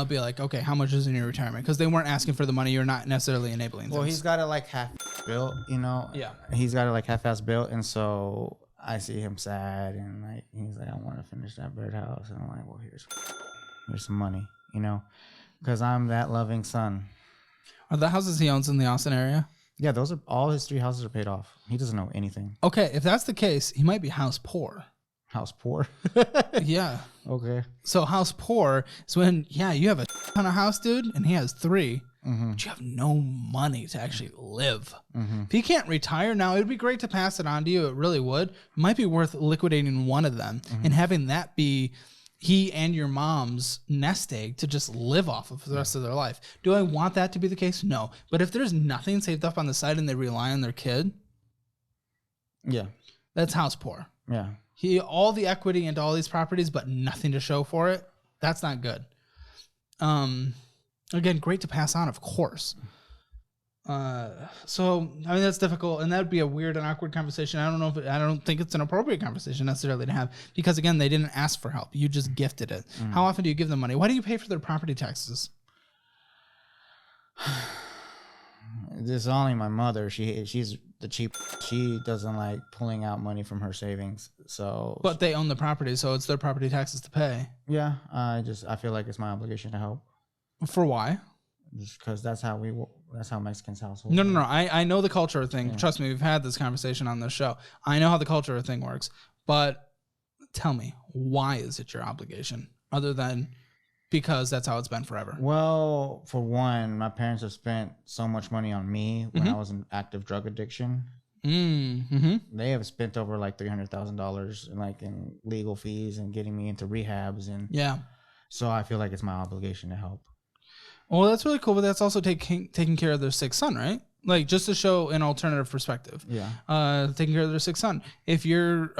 [SPEAKER 2] be like, okay, how much is in your retirement? Because they weren't asking for the money. You're not necessarily enabling
[SPEAKER 1] Well,
[SPEAKER 2] things.
[SPEAKER 1] he's got it like half built, you know?
[SPEAKER 2] Yeah.
[SPEAKER 1] He's got it like half-ass built, and so I see him sad, and like he's like, I want to finish that birdhouse. And I'm like, well, here's some money, you know? Because I'm that loving son.
[SPEAKER 2] Are the houses he owns in the Austin area?
[SPEAKER 1] Yeah, those are all his 3 houses are paid off. He doesn't know anything.
[SPEAKER 2] Okay, if that's the case, he might be house poor.
[SPEAKER 1] House poor?
[SPEAKER 2] Yeah.
[SPEAKER 1] Okay.
[SPEAKER 2] So house poor is when, you have a ton of house, dude, and he has 3, but you have no money to actually live. If he can't retire now, it'd be great to pass it on to you. It really would. It might be worth liquidating one of them and having that be he and your mom's nest egg to just live off of for the rest of their life. Do I want that to be the case? No. But if there's nothing saved up on the side and they rely on their kid, that's house poor.
[SPEAKER 1] Yeah.
[SPEAKER 2] All the equity into all these properties, but nothing to show for it. That's not good. Again, great to pass on, of course. So I mean that's difficult, and that would be a weird and awkward conversation. I don't think it's an appropriate conversation necessarily to have because again, they didn't ask for help. You just gifted it. How often do you give them money? Why do you pay for their property taxes?
[SPEAKER 1] This is only my mother. She's the cheap. She doesn't like pulling out money from her savings. So,
[SPEAKER 2] but they own the property, so it's their property taxes to pay.
[SPEAKER 1] Yeah, I feel like it's my obligation to help.
[SPEAKER 2] For why?
[SPEAKER 1] Just because that's how Mexicans household.
[SPEAKER 2] No. I know the culture thing. Yeah. Trust me, we've had this conversation on this show. I know how the culture thing works. But tell me, why is it your obligation? Other than because that's how it's been forever.
[SPEAKER 1] Well, for one, my parents have spent so much money on me when I was in active drug addiction. They have spent over like $300,000 in legal fees and getting me into rehabs and so I feel like it's my obligation to help.
[SPEAKER 2] Well, that's really cool, but that's also taking care of their sick son, right? Like just to show an alternative perspective. Yeah. Taking care of their sick son. If you're,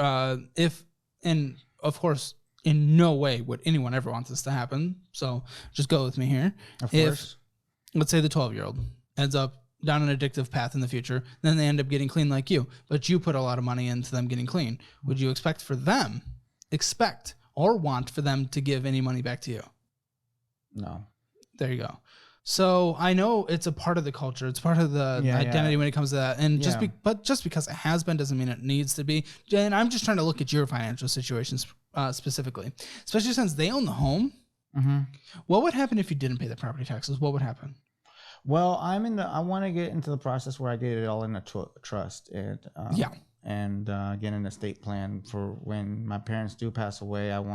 [SPEAKER 2] and of course, in no way would anyone ever want this to happen. So just go with me here.
[SPEAKER 1] Of course.
[SPEAKER 2] Let's say the 12-year-old ends up down an addictive path in the future, then they end up getting clean like you, but you put a lot of money into them getting clean. Would you expect or want for them to give any money back to you?
[SPEAKER 1] No.
[SPEAKER 2] There you go. So I know it's a part of the culture. It's part of the identity when it comes to that. And just because it has been doesn't mean it needs to be. And I'm just trying to look at your financial situations specifically, especially since they own the home. Mm-hmm. What would happen if you didn't pay the property taxes? What would happen?
[SPEAKER 1] Well, I want to get into the process where I get it all in a trust and get an estate plan for when my parents do pass away. I don't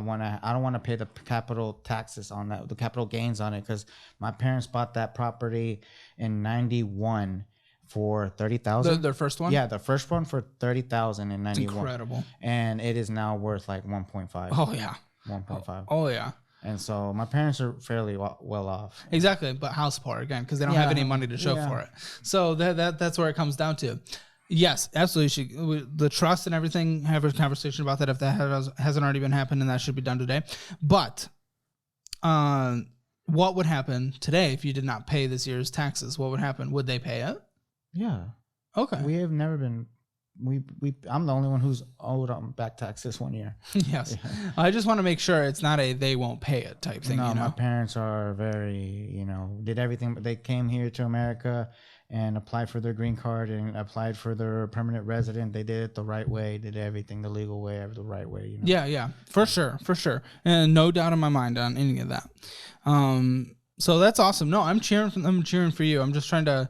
[SPEAKER 1] want to pay the capital taxes on that, the capital gains on it, because my parents bought that property in 91 for $30,000.
[SPEAKER 2] Their first one?
[SPEAKER 1] Yeah, the first one for $30,000 in 91.
[SPEAKER 2] It's incredible.
[SPEAKER 1] And it is now worth like 1.5.
[SPEAKER 2] Oh yeah.
[SPEAKER 1] 1.5.
[SPEAKER 2] Oh yeah.
[SPEAKER 1] And so my parents are fairly well off.
[SPEAKER 2] Exactly, but house poor again because they don't have any money to show for it. So that's where it comes down to. Yes, absolutely. The trust and everything. Have a conversation about that if that hasn't already been happened, and that should be done today. But what would happen today if you did not pay this year's taxes? What would happen? Would they pay it?
[SPEAKER 1] Yeah.
[SPEAKER 2] Okay.
[SPEAKER 1] We have never been. I'm the only one who's owed on back taxes 1 year.
[SPEAKER 2] Yes. Yeah. I just want to make sure it's not a they won't pay it type thing.
[SPEAKER 1] No, my parents are very, did everything. But they came here to America and applied for their green card and applied for their permanent resident. They did it the right way, did everything the legal way, the right way.
[SPEAKER 2] Yeah, for sure. And no doubt in my mind on any of that. So that's awesome. No, I'm cheering for you. I'm just trying to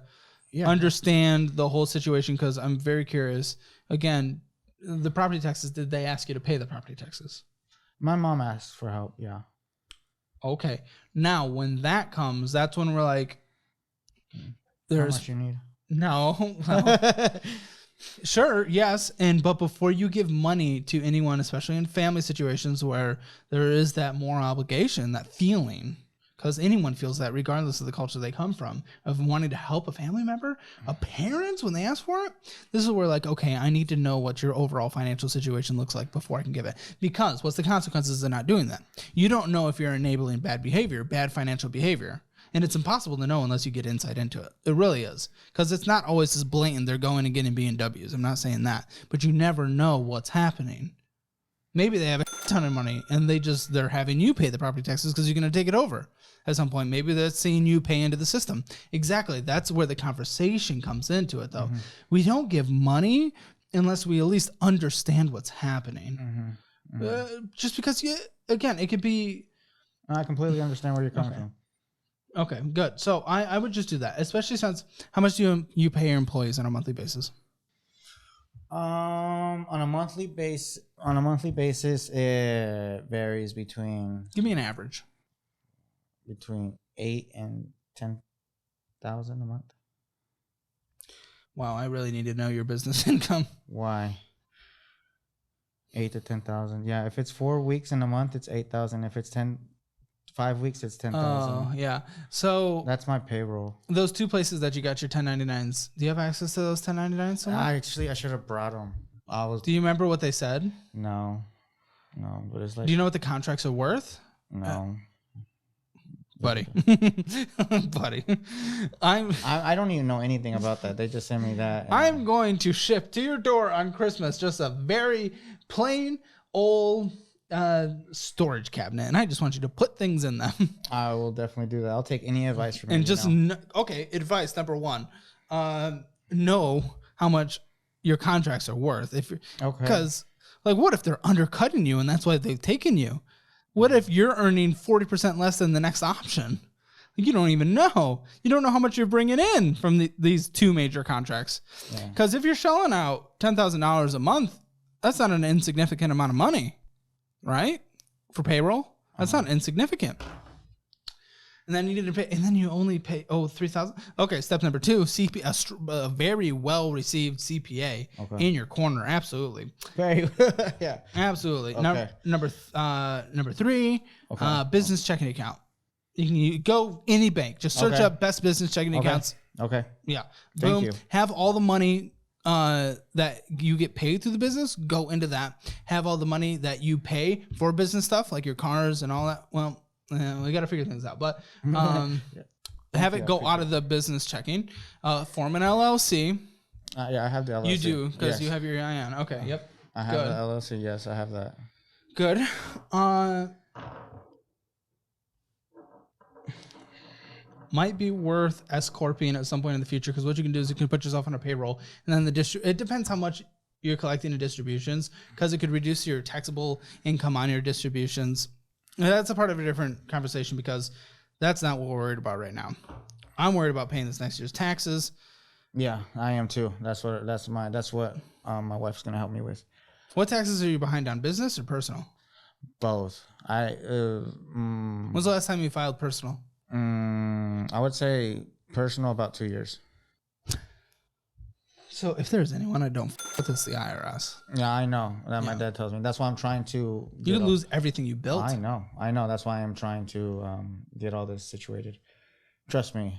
[SPEAKER 2] understand the whole situation because I'm very curious. Again, the property taxes, did they ask you to pay the property taxes?
[SPEAKER 1] My mom asked for help, yeah.
[SPEAKER 2] Okay. Now, when that comes, that's when we're like, there's...
[SPEAKER 1] How much you need?
[SPEAKER 2] No. Well, sure, yes. But before you give money to anyone, especially in family situations where there is that moral obligation, that feeling... Because anyone feels that regardless of the culture they come from, of wanting to help a family member, a parent, when they ask for it. This is where like, okay, I need to know what your overall financial situation looks like before I can give it. Because what's the consequences of not doing that? You don't know if you're enabling bad behavior, bad financial behavior. And it's impossible to know unless you get insight into it. It really is. Because it's not always as blatant they're going and getting BMWs. I'm not saying that. But you never know what's happening. Maybe they have a ton of money and they're having you pay the property taxes because you're going to take it over at some point. Maybe they're seeing you pay into the system. Exactly. That's where the conversation comes into it, though. Mm-hmm. We don't give money unless we at least understand what's happening. Mm-hmm. Mm-hmm. Just because, again, it could be...
[SPEAKER 1] I completely understand where you're coming from.
[SPEAKER 2] Okay, good. So I would just do that, especially since how much do you pay your employees on a monthly basis?
[SPEAKER 1] On a monthly basis, it varies between.
[SPEAKER 2] Give me an average.
[SPEAKER 1] Between 8 and 10,000 a month.
[SPEAKER 2] Wow, I really need to know your business income.
[SPEAKER 1] Why? 8 to 10,000. Yeah, if it's 4 weeks in a month, it's 8,000. If it's 5 weeks, it's 10,000.
[SPEAKER 2] Oh, yeah. So
[SPEAKER 1] that's my payroll.
[SPEAKER 2] Those two places that you got your 1099s. Do you have access to those 1099s? Somewhere?
[SPEAKER 1] I should have brought them.
[SPEAKER 2] Do you remember what they said?
[SPEAKER 1] No, but it's like.
[SPEAKER 2] Do you know what the contracts are worth?
[SPEAKER 1] No.
[SPEAKER 2] Buddy.
[SPEAKER 1] I don't even know anything about that. They just sent me that.
[SPEAKER 2] I'm going to ship to your door on Christmas just a very plain old storage cabinet, and I just want you to put things in them.
[SPEAKER 1] I will definitely do that. I'll take any advice from you.
[SPEAKER 2] And just advice number 1: know how much your contracts are worth. Because what if they're undercutting you, and that's why they've taken you? What if you're earning 40% less than the next option? You don't even know. You don't know how much you're bringing in from these two major contracts. Because if you're shelling out $10,000 a month, that's not an insignificant amount of money, right? For payroll, that's not insignificant. And then you need to pay, and then you only pay $3,000. Okay, step number 2: a very well received CPA in your corner. Absolutely.
[SPEAKER 1] Very, yeah.
[SPEAKER 2] Absolutely. Okay. Number 3: business checking account. You can go any bank. Just search up best business checking accounts.
[SPEAKER 1] Okay.
[SPEAKER 2] Yeah.
[SPEAKER 1] Thank you.
[SPEAKER 2] Have all the money that you get paid through the business go into that. Have all the money that you pay for business stuff like your cars and all that. Well. We got to figure things out, but have it go out of the business checking. Form an LLC.
[SPEAKER 1] Yeah, I have the LLC.
[SPEAKER 2] You do because you have your ION. Okay, yep.
[SPEAKER 1] I have the LLC. Yes, I have that.
[SPEAKER 2] Good. might be worth S-corping at some point in the future, because what you can do is you can put yourself on a payroll, and then it depends how much you're collecting in distributions, because it could reduce your taxable income on your distributions. And that's a part of a different conversation, because that's not what we're worried about right now. I'm worried about paying this next year's taxes.
[SPEAKER 1] Yeah, I am too. That's what my wife's gonna help me with.
[SPEAKER 2] What taxes are you behind on, business or personal?
[SPEAKER 1] Both.
[SPEAKER 2] When's the last time you filed personal?
[SPEAKER 1] I would say personal about 2 years.
[SPEAKER 2] So if there's anyone I don't with, it's the IRS.
[SPEAKER 1] Yeah, I know. That my dad tells me. That's why I'm trying to...
[SPEAKER 2] You could lose everything you built.
[SPEAKER 1] I know. That's why I'm trying to get all this situated. Trust me,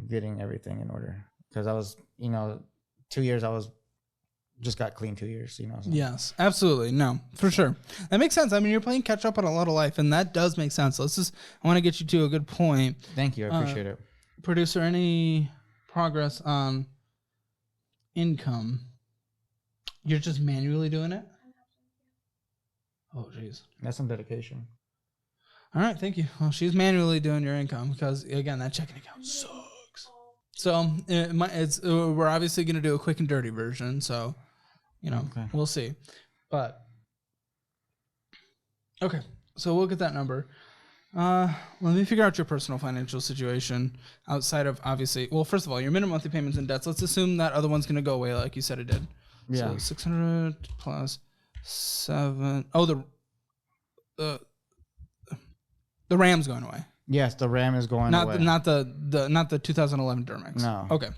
[SPEAKER 1] getting everything in order. Because I was, 2 years, just got clean 2 years, So.
[SPEAKER 2] Yes, absolutely. No, for sure. That makes sense. I mean, you're playing catch up on a lot of life, and that does make sense. I want to get you to a good point.
[SPEAKER 1] Thank you. I appreciate it.
[SPEAKER 2] Producer, any progress on income? You're just manually doing it? Oh, jeez.
[SPEAKER 1] That's some dedication.
[SPEAKER 2] All right, thank you. Well, she's manually doing your income because, again, that checking account sucks. So we're obviously going to do a quick and dirty version, so... Okay. We'll see. But, okay, so we'll get that number. Let me figure out your personal financial situation outside of, obviously, well, first of all, your minimum monthly payments and debts. Let's assume that other one's going to go away like you said it did. Yeah. So 600 plus 7. Oh, the Ram's going away.
[SPEAKER 1] Yes, the Ram is going away.
[SPEAKER 2] Not the 2011 Duramax.
[SPEAKER 1] No.
[SPEAKER 2] Okay,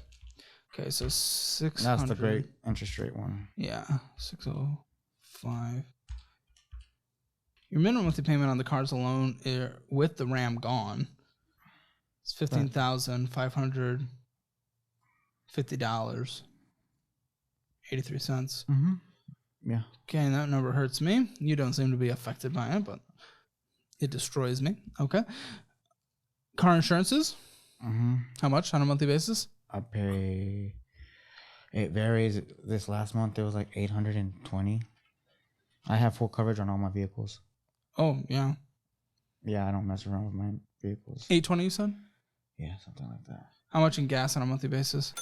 [SPEAKER 2] so 600.
[SPEAKER 1] That's the great interest rate one.
[SPEAKER 2] Yeah, 605. Your minimum monthly payment on the cars alone, with the Ram gone, is $15,550. $0.83.
[SPEAKER 1] Mm-hmm. Yeah.
[SPEAKER 2] Okay, and that number hurts me. You don't seem to be affected by it, but it destroys me. Okay. Car insurances?
[SPEAKER 1] Mm-hmm.
[SPEAKER 2] How much on a monthly basis?
[SPEAKER 1] I pay, it varies. This last month, it was like $820. I have full coverage on all my vehicles.
[SPEAKER 2] Oh, yeah.
[SPEAKER 1] Yeah, I don't mess around with my vehicles.
[SPEAKER 2] $820, you said?
[SPEAKER 1] Yeah, something like that.
[SPEAKER 2] How much in gas on a monthly basis?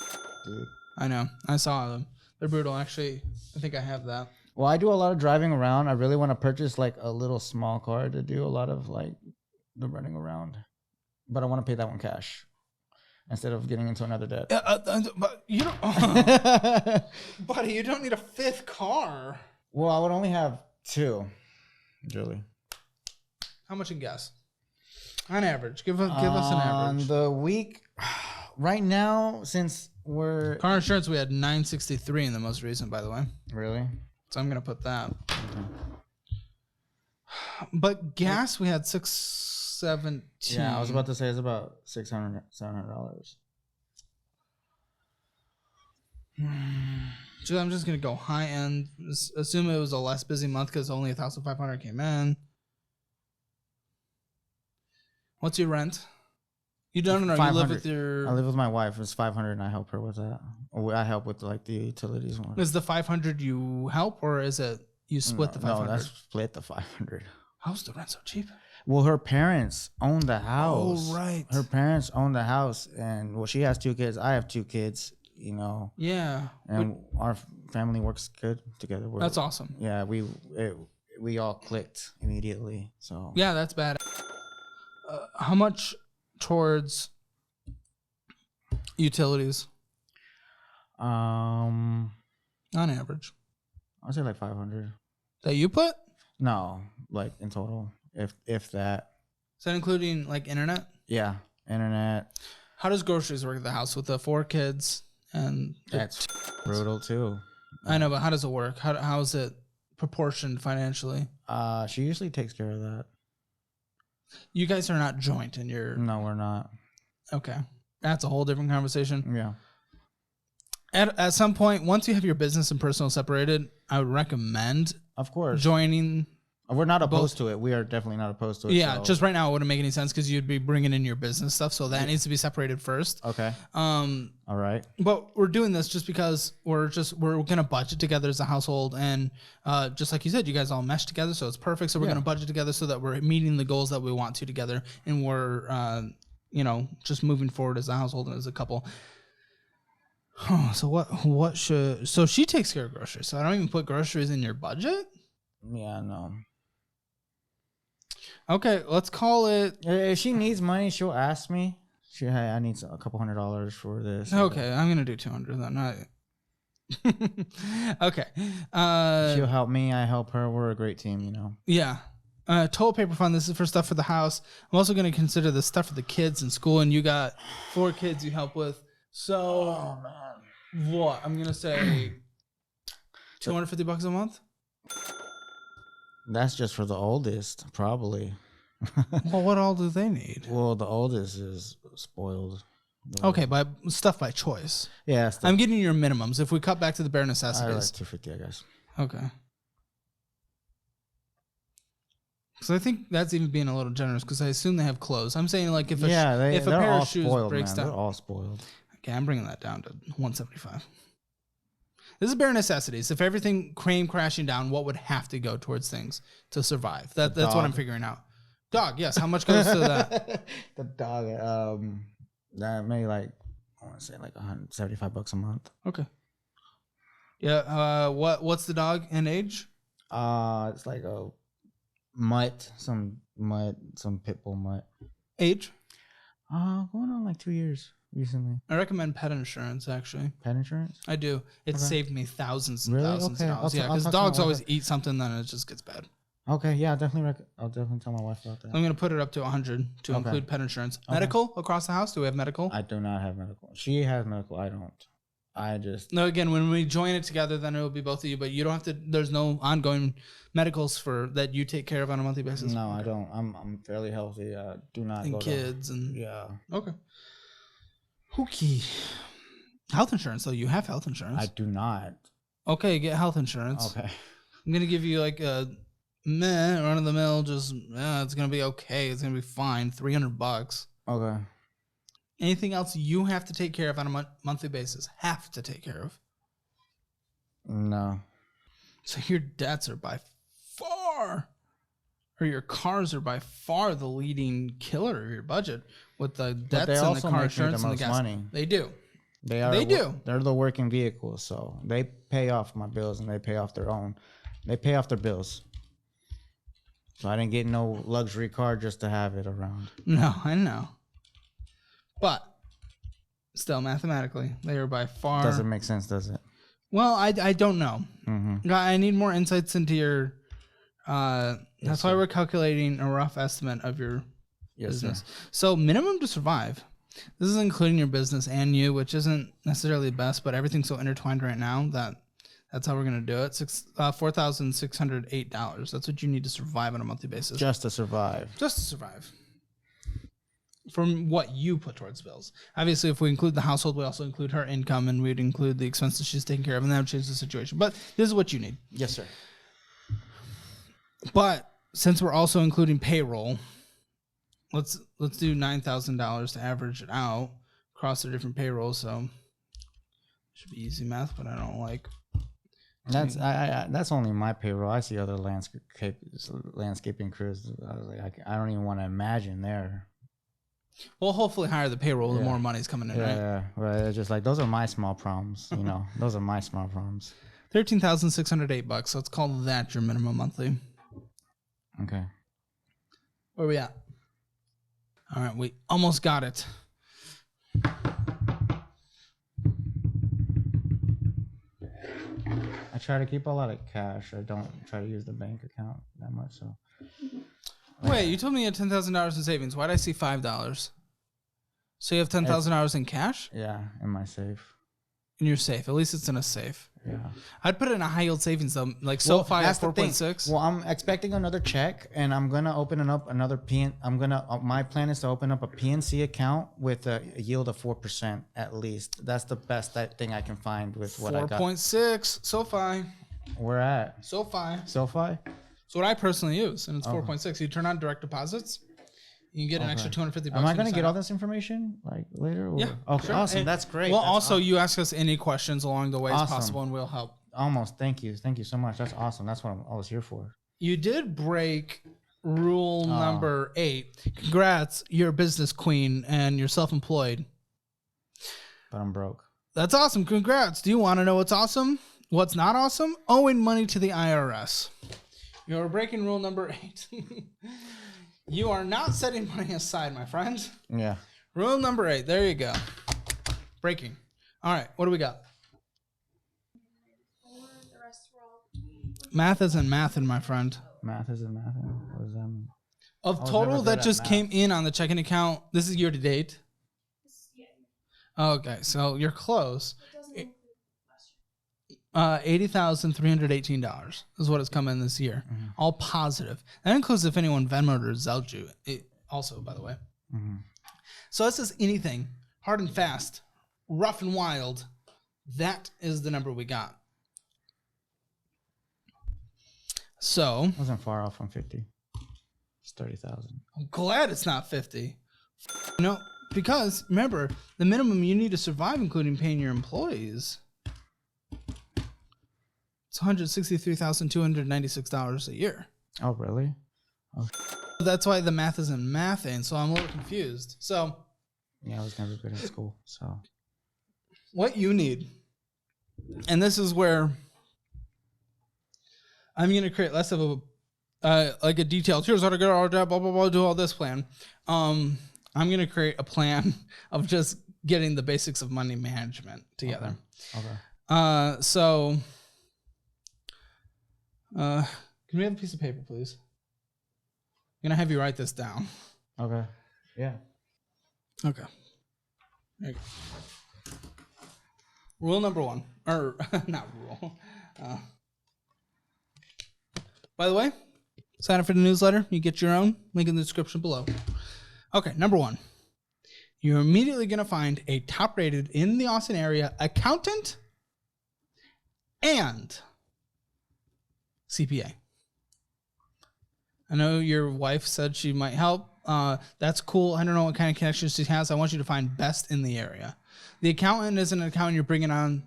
[SPEAKER 1] Dude.
[SPEAKER 2] I know. I saw them. They're brutal. Actually, I think I have that.
[SPEAKER 1] Well, I do a lot of driving around. I really want to purchase like a little small car to do a lot of like the running around. But I want to pay that one cash instead of getting into another debt.
[SPEAKER 2] But you don't, buddy, you don't need a fifth car.
[SPEAKER 1] Well, I would only have 2, Julie.
[SPEAKER 2] How much in gas? On average, give us an average.
[SPEAKER 1] On the week, right now, since we're
[SPEAKER 2] car insurance, we had $963 in the most recent, by the way.
[SPEAKER 1] Really?
[SPEAKER 2] So I'm gonna put that. Okay. But gas, we had $617.
[SPEAKER 1] Yeah, I was about to say it's about $600, $700.
[SPEAKER 2] So I'm just gonna go high end. Assume it was a less busy month because only 1,500 came in. What's your rent? You don't know. You live with your.
[SPEAKER 1] I live with my wife. It's $500, and I help her with that. I help with like the utilities one.
[SPEAKER 2] Is the $500 you help, or is it you split the $500?
[SPEAKER 1] No, that's split the $500.
[SPEAKER 2] How's the rent so cheap?
[SPEAKER 1] Well, her parents own the house.
[SPEAKER 2] Oh, right.
[SPEAKER 1] Her parents own the house, and well, she has 2 kids. I have 2 kids.
[SPEAKER 2] Yeah.
[SPEAKER 1] And our family works good together.
[SPEAKER 2] That's awesome.
[SPEAKER 1] Yeah, we all clicked immediately. So
[SPEAKER 2] yeah, that's bad. How much towards utilities? On average,
[SPEAKER 1] I'd say like 500.
[SPEAKER 2] That you put?
[SPEAKER 1] No, like in total, if that.
[SPEAKER 2] Is that including like internet?
[SPEAKER 1] Yeah, internet.
[SPEAKER 2] How does groceries work at the house with the 4 kids? And
[SPEAKER 1] that's brutal too.
[SPEAKER 2] I know, but how does it work? How is it proportioned financially?
[SPEAKER 1] She usually takes care of that.
[SPEAKER 2] You guys are not joint in your...
[SPEAKER 1] No, we're not.
[SPEAKER 2] Okay. That's a whole different conversation.
[SPEAKER 1] Yeah.
[SPEAKER 2] At some point, once you have your business and personal separated, I would recommend,
[SPEAKER 1] of course,
[SPEAKER 2] joining.
[SPEAKER 1] We're not opposed to it. We are definitely not opposed to it.
[SPEAKER 2] Yeah, just right now it wouldn't make any sense because you'd be bringing in your business stuff, so that needs to be separated first.
[SPEAKER 1] Okay. All right.
[SPEAKER 2] But we're doing this just because we're gonna budget together as a household, and just like you said, you guys all mesh together, so it's perfect. So we're gonna budget together so that we're meeting the goals that we want to together, and we're just moving forward as a household and as a couple. So she takes care of groceries. So I don't even put groceries in your budget?
[SPEAKER 1] Yeah, no.
[SPEAKER 2] Okay, let's call it.
[SPEAKER 1] If she needs money, she'll ask me. I need a couple $100 for this.
[SPEAKER 2] Okay, I'm gonna do 200 then. Okay.
[SPEAKER 1] She'll help me. I help her. We're a great team,
[SPEAKER 2] Yeah. Toilet paper fund. This is for stuff for the house. I'm also gonna consider the stuff for the kids in school. And you got 4 kids you help with. So,
[SPEAKER 1] oh man,
[SPEAKER 2] what? I'm gonna say $250 a month.
[SPEAKER 1] That's just for the oldest, probably.
[SPEAKER 2] Well, what all do they need?
[SPEAKER 1] Well, the oldest is spoiled.
[SPEAKER 2] Okay, by choice.
[SPEAKER 1] Yeah,
[SPEAKER 2] I'm getting your minimums. If we cut back to the bare
[SPEAKER 1] I
[SPEAKER 2] necessities,
[SPEAKER 1] like 250, I guess.
[SPEAKER 2] Okay. So I think that's even being a little generous because I assume they have clothes. I'm saying like if a pair of shoes breaks down,
[SPEAKER 1] they're all spoiled.
[SPEAKER 2] Okay, I'm bringing that down to 175. This is bare necessities. If everything came crashing down, what would have to go towards things to survive? That's what I'm figuring out. Dog, yes. How much goes to that?
[SPEAKER 1] The dog, that maybe I want to say $175 a month.
[SPEAKER 2] Okay. Yeah. What's the dog in age?
[SPEAKER 1] It's like a mutt, some pit bull mutt.
[SPEAKER 2] Age?
[SPEAKER 1] Going on 2 years recently.
[SPEAKER 2] I recommend pet insurance, actually.
[SPEAKER 1] Pet insurance?
[SPEAKER 2] I do. It saved me thousands and thousands of dollars.
[SPEAKER 1] Yeah,
[SPEAKER 2] because dogs always eat something, then it just gets bad.
[SPEAKER 1] Okay, yeah, I'll definitely tell my wife about that.
[SPEAKER 2] I'm going to put it up to 100 to include pet insurance. Medical across the house? Do we have medical?
[SPEAKER 1] I do not have medical. She has medical. I don't. No,
[SPEAKER 2] again, when we join it together, then it will be both of you, but you don't have to. There's no ongoing medicals that you take care of on a monthly basis.
[SPEAKER 1] No, I don't. I'm fairly healthy. I do not.
[SPEAKER 2] And kids and
[SPEAKER 1] yeah.
[SPEAKER 2] Okay. Health insurance, though. You have health insurance.
[SPEAKER 1] I do not.
[SPEAKER 2] Okay, get health insurance.
[SPEAKER 1] Okay.
[SPEAKER 2] I'm gonna give you like a run of the mill. Just it's gonna be okay. It's gonna be fine. $300.
[SPEAKER 1] Okay.
[SPEAKER 2] Anything else you have to take care of on a monthly basis? Have to take care of?
[SPEAKER 1] No.
[SPEAKER 2] So your debts are by far, or your cars are by far the leading killer of your budget with the debts and the car insurance and the gas. Money. They do. They do.
[SPEAKER 1] They're the working vehicles, so they pay off my bills and they pay off their own. They pay off their bills. So I didn't get no luxury car just to have it around.
[SPEAKER 2] No, I know. But still, mathematically, they are by far.
[SPEAKER 1] Doesn't make sense, does it?
[SPEAKER 2] Well, I don't know.
[SPEAKER 1] Mm-hmm.
[SPEAKER 2] I need more insights into your. That's why we're calculating a rough estimate of your business. Sir. So minimum to survive. This is including your business and you, which isn't necessarily the best, but everything's so intertwined right now that's how we're gonna do it. $4,608. That's what you need to survive on a monthly basis.
[SPEAKER 1] Just to survive.
[SPEAKER 2] Just to survive. From what you put towards bills. Obviously, if we include the household, we also include her income, and we'd include the expenses she's taking care of, and that would change the situation. But this is what you need.
[SPEAKER 1] Yes, sir.
[SPEAKER 2] But since we're also including payroll, let's do $9,000 to average it out across the different payrolls. So should be easy math, but I don't like.
[SPEAKER 1] That's only my payroll. I see other landscaping crews. I was like, I don't even want to imagine there.
[SPEAKER 2] Well, hopefully higher the payroll, the more money's coming in, right?
[SPEAKER 1] Yeah, right. It's just like, those are my small problems, Those are my small problems.
[SPEAKER 2] $13,608. Let's call that your minimum monthly.
[SPEAKER 1] Okay.
[SPEAKER 2] Where are we at? All right, we almost got it.
[SPEAKER 1] I try to keep a lot of cash. I don't try to use the bank account that much, so...
[SPEAKER 2] Wait, you told me you had $10,000 in savings. Why did I see $5? So you have $10,000 in cash?
[SPEAKER 1] Yeah, in my safe.
[SPEAKER 2] In your safe. At least it's in a safe.
[SPEAKER 1] Yeah.
[SPEAKER 2] I'd put it in a high yield savings though, like SoFi at 4.6.
[SPEAKER 1] Well, I'm expecting another check, and I'm gonna open up another my plan is to open up a PNC account with a yield of 4% at least. That's the best thing I can find with what I got.
[SPEAKER 2] 4.6 SoFi.
[SPEAKER 1] Where at?
[SPEAKER 2] SoFi.
[SPEAKER 1] SoFi.
[SPEAKER 2] It's what I personally use, and it's 4.6. You turn on direct deposits, you can get an extra $250.
[SPEAKER 1] Am I going to get all this information later? Or?
[SPEAKER 2] Yeah.
[SPEAKER 1] Okay. Sure. Awesome. That's great.
[SPEAKER 2] Well,
[SPEAKER 1] That's
[SPEAKER 2] also, you ask us any questions along the way as possible, and we'll help.
[SPEAKER 1] Almost. Thank you. Thank you so much. That's awesome. That's what I was here for.
[SPEAKER 2] You did break rule number 8. Congrats, you're a business queen and you're self-employed.
[SPEAKER 1] But I'm broke.
[SPEAKER 2] That's awesome. Congrats. Do you want to know what's awesome? What's not awesome? Owing money to the IRS. You're breaking rule number 8. You are not setting money aside, my friend.
[SPEAKER 1] Yeah.
[SPEAKER 2] Rule number 8. There you go. Breaking. All right. What do we got? Math isn't mathing, my friend.
[SPEAKER 1] Math isn't mathing? What does that mean?
[SPEAKER 2] Of total that just came in on the checking account, this is year to date. Okay, so you're close. $80,318 is what has come in this year. Mm-hmm. All positive. That includes if anyone Venmoed or Zelled you. It also, by the way. Mm-hmm. So this is anything hard and fast, rough and wild. That is the number we got. So
[SPEAKER 1] wasn't far off from 50. It's 30,000.
[SPEAKER 2] I'm glad it's not 50. No, because remember, the minimum you need to survive, including paying your employees, it's $163,296 a year.
[SPEAKER 1] Oh, really? Oh.
[SPEAKER 2] That's why the math isn't mathing, so I'm a little confused. So
[SPEAKER 1] yeah, I was never good at school. So
[SPEAKER 2] what you need, and this is where I'm going to create less of a like a detailed, here's how to get all that, blah, blah, blah, do all this plan. I'm going to create a plan of just getting the basics of money management together.
[SPEAKER 1] Okay.
[SPEAKER 2] So, can we have a piece of paper, please? I'm going to have you write this down.
[SPEAKER 1] Okay. Yeah.
[SPEAKER 2] Okay. There you go. Rule number 1. Or, not rule. By the way, sign up for the newsletter. You get your own. Link in the description below. Okay, number 1. You're immediately going to find a top-rated in the Austin area accountant and CPA. I know your wife said she might help. That's cool. I don't know what kind of connections she has. I want you to find best in the area. The accountant isn't an accountant you're bringing on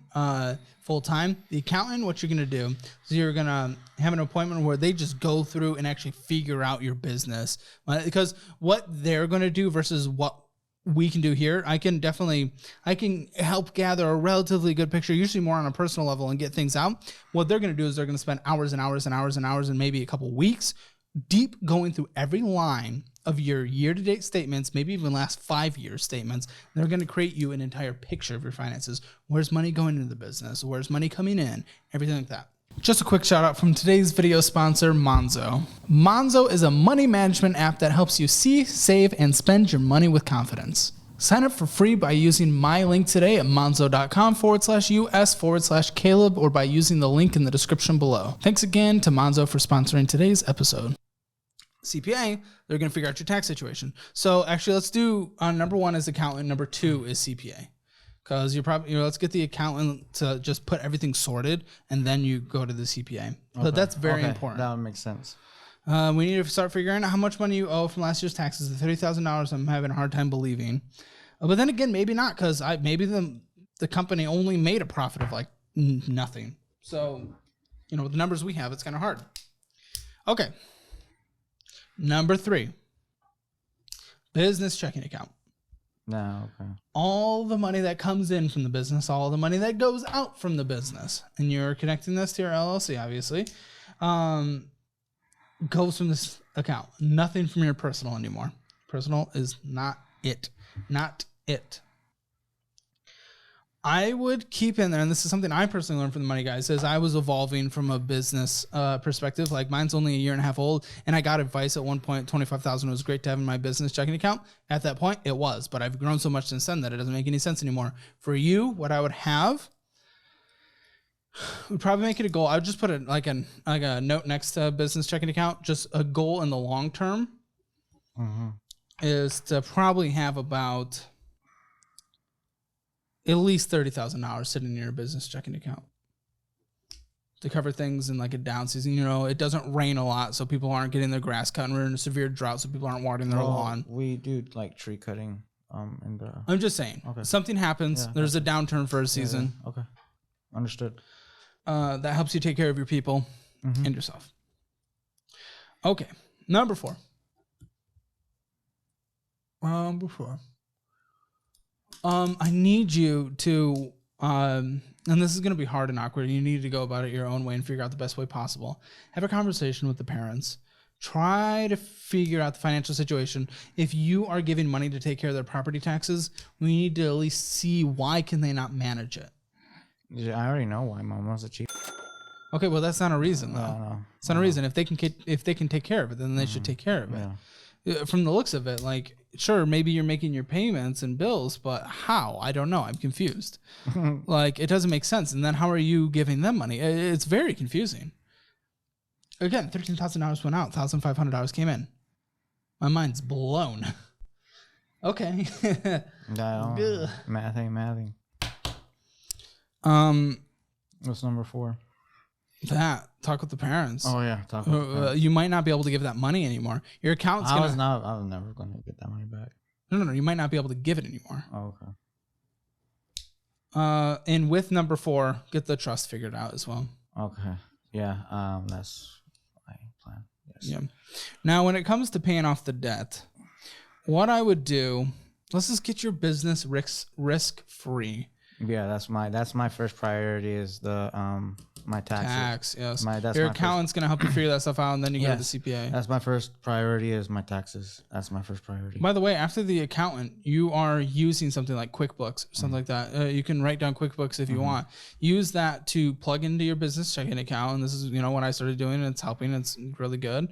[SPEAKER 2] full time. The accountant, what you're going to do is you're going to have an appointment where they just go through and actually figure out your business. Because what they're going to do versus what we can do here, I can help gather a relatively good picture, usually more on a personal level, and get things out. What they're going to do is they're going to spend hours and hours and hours and hours and maybe a couple weeks deep going through every line of your year-to-date statements, maybe even last 5 years statements. They're going to create you an entire picture of your finances. Where's money going into the business? Where's money coming in? Everything like that. Just a quick shout out from today's video sponsor, Monzo. Monzo is a money management app that helps you see, save, and spend your money with confidence. Sign up for free by using my link today at monzo.com/US/Caleb or by using the link in the description below. Thanks again to Monzo for sponsoring today's episode. CPA, they're going to figure out your tax situation. So actually, let's do number 1 is accountant, number 2 is CPA. Because let's get the accountant to just put everything sorted, and then you go to the CPA. Okay. But that's very important.
[SPEAKER 1] That would make sense.
[SPEAKER 2] We need to start figuring out how much money you owe from last year's taxes. The $30,000 I'm having a hard time believing. But then again, maybe not, because maybe the company only made a profit of like nothing. So, with the numbers we have, it's kind of hard. Okay. Number 3, business checking account.
[SPEAKER 1] No, okay.
[SPEAKER 2] All the money that comes in from the business, all the money that goes out from the business, and you're connecting this to your LLC, obviously, goes from this account. Nothing from your personal anymore. Personal is not it. Not it. I would keep in there, and this is something I personally learned from the Money Guys, as I was evolving from a business perspective. Like, mine's only a year and a half old, and I got advice at one point. $25,000 was great to have in my business checking account. At that point, it was, but I've grown so much since then that it doesn't make any sense anymore. For you, what I would have would probably make it a goal. I would just put it like a note next to business checking account. Just a goal in the long term is to probably have about at least $30,000 sitting in your business checking account to cover things in like a down season. It doesn't rain a lot, so people aren't getting their grass cut, and we're in a severe drought, so people aren't watering their lawn.
[SPEAKER 1] We do like tree cutting.
[SPEAKER 2] I'm just saying,
[SPEAKER 1] okay.
[SPEAKER 2] Something happens. Yeah, there's a downturn for a season.
[SPEAKER 1] Yeah. Okay, understood.
[SPEAKER 2] That helps you take care of your people and yourself. Okay, Number four. I need you to, and this is going to be hard and awkward. You need to go about it your own way and figure out the best way possible. Have a conversation with the parents. Try to figure out the financial situation. If you are giving money to take care of their property taxes, we need to at least see why can they not manage it.
[SPEAKER 1] Yeah, I already know why. Mom wants a cheap.
[SPEAKER 2] Okay, well that's not a reason though.
[SPEAKER 1] No.
[SPEAKER 2] It's not a reason. If they can take care of it, then they should take care of it. Yeah. From the looks of it, like sure, maybe you're making your payments and bills, but how? I don't know. I'm confused. Like it doesn't make sense. And then how are you giving them money? It's very confusing. Again, $13,000 went out, $1,500 came in. My mind's blown. Okay.
[SPEAKER 1] No, mathing. What's number 4?
[SPEAKER 2] Talk with the parents.
[SPEAKER 1] Oh yeah, talk with the parents.
[SPEAKER 2] You might not be able to give that money anymore. Your account's
[SPEAKER 1] I was never gonna get that money back.
[SPEAKER 2] No. You might not be able to give it anymore.
[SPEAKER 1] Oh, okay.
[SPEAKER 2] And with number 4, get the trust figured out as well.
[SPEAKER 1] Okay. Yeah. That's my plan. Yes.
[SPEAKER 2] Yeah. Now, when it comes to paying off the debt, what I would do, let's just get your business risk free.
[SPEAKER 1] Yeah, that's my first priority is the my taxes.
[SPEAKER 2] Yes. Your accountant's gonna help you figure that stuff out, and then you go to the CPA.
[SPEAKER 1] That's my first priority is my taxes. That's my first priority.
[SPEAKER 2] By the way, after the accountant, you are using something like QuickBooks or something like that. You can write down QuickBooks if you want. Use that to plug into your business checking account, and this is what I started doing, and it's helping. It's really good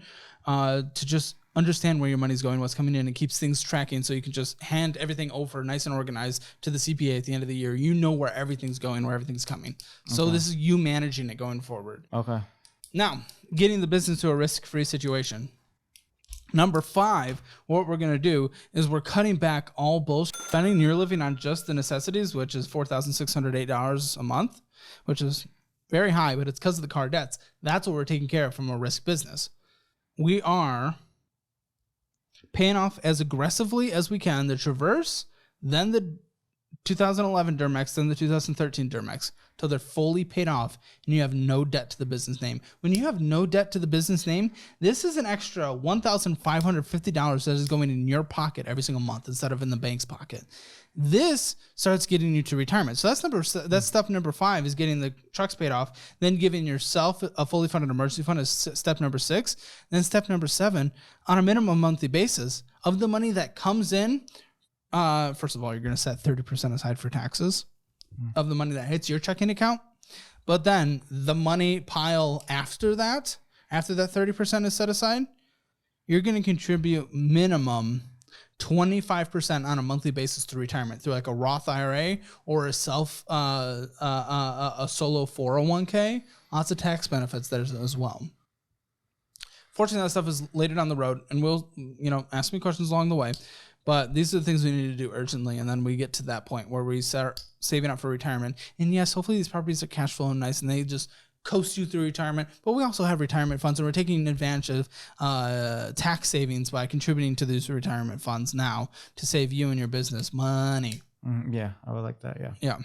[SPEAKER 2] to just understand where your money's going, what's coming in. It keeps things tracking, so you can just hand everything over nice and organized to the CPA at the end of the year. You know where everything's going, where everything's coming. So this is you managing it going forward.
[SPEAKER 1] Okay.
[SPEAKER 2] Now, getting the business to a risk-free situation. Number 5, what we're going to do is we're cutting back all bullshit spending. You're living on just the necessities, which is $4,608 a month, which is very high, but it's because of the car debts. That's what we're taking care of from a risk business. We are paying off as aggressively as we can the Traverse, then the 2011 Duramax, then the 2013 Duramax, till they're fully paid off and you have no debt to the business name. When you have no debt to the business name, this is an extra $1,550 that is going in your pocket every single month instead of in the bank's pocket. This starts getting you to retirement. So that's step number 5 is getting the trucks paid off, then giving yourself a fully funded emergency fund is step number 6. Then step number 7, on a minimum monthly basis of the money that comes in. First of all, you're going to set 30% aside for taxes of the money that hits your checking account. But then the money pile after that 30% is set aside, you're going to contribute minimum 25% on a monthly basis to retirement through like a Roth IRA or a solo 401k. Lots of tax benefits there as well. Fortunately, that stuff is later down the road, and we'll, ask me questions along the way. But these are the things we need to do urgently, and then we get to that point where we start saving up for retirement. And yes, hopefully these properties are cash flowing nice, and they just coast you through retirement. But we also have retirement funds, and we're taking advantage of tax savings by contributing to these retirement funds now to save you and your business money.
[SPEAKER 1] Yeah, I would like that.
[SPEAKER 2] Yeah.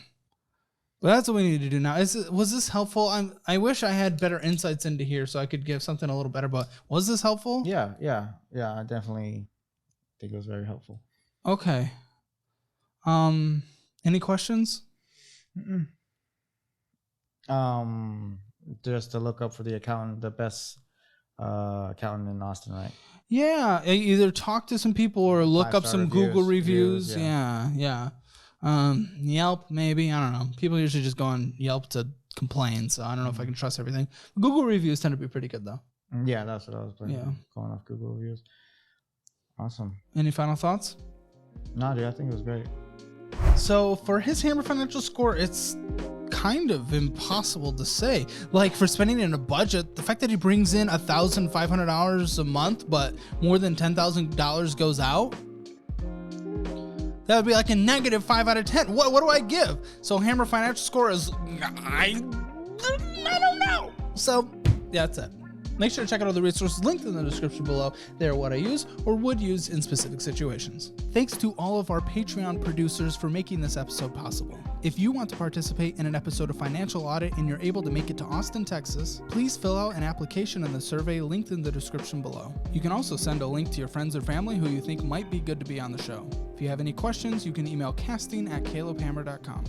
[SPEAKER 2] But that's what we need to do now. Was this helpful? I wish I had better insights into here so I could give something a little better. But was this helpful?
[SPEAKER 1] Yeah. I definitely think it was very helpful.
[SPEAKER 2] Okay. Any questions?
[SPEAKER 1] Just to look up for the accountant, the best accountant in Austin, right?
[SPEAKER 2] Yeah. Either talk to some people or look up some Google reviews. Yeah. Yelp, maybe. I don't know. People usually just go on Yelp to complain, so I don't know if I can trust everything. Google reviews tend to be pretty good, though.
[SPEAKER 1] Yeah, that's what I was planning. Yeah. Going off Google reviews. Awesome.
[SPEAKER 2] Any final thoughts?
[SPEAKER 1] No, dude, I think it was great.
[SPEAKER 2] So for his Hammer financial score, it's kind of impossible to say. Like for spending in a budget, the fact that he brings in $1,500 a month, but more than $10,000 goes out, that would be like a negative 5 out of 10. What do I give? So Hammer financial score is, I don't know. So yeah, that's it. Make sure to check out all the resources linked in the description below. They are what I use or would use in specific situations. Thanks to all of our Patreon producers for making this episode possible. If you want to participate in an episode of Financial Audit and you're able to make it to Austin, Texas, please fill out an application in the survey linked in the description below. You can also send a link to your friends or family who you think might be good to be on the show. If you have any questions, you can email casting@calebhammer.com.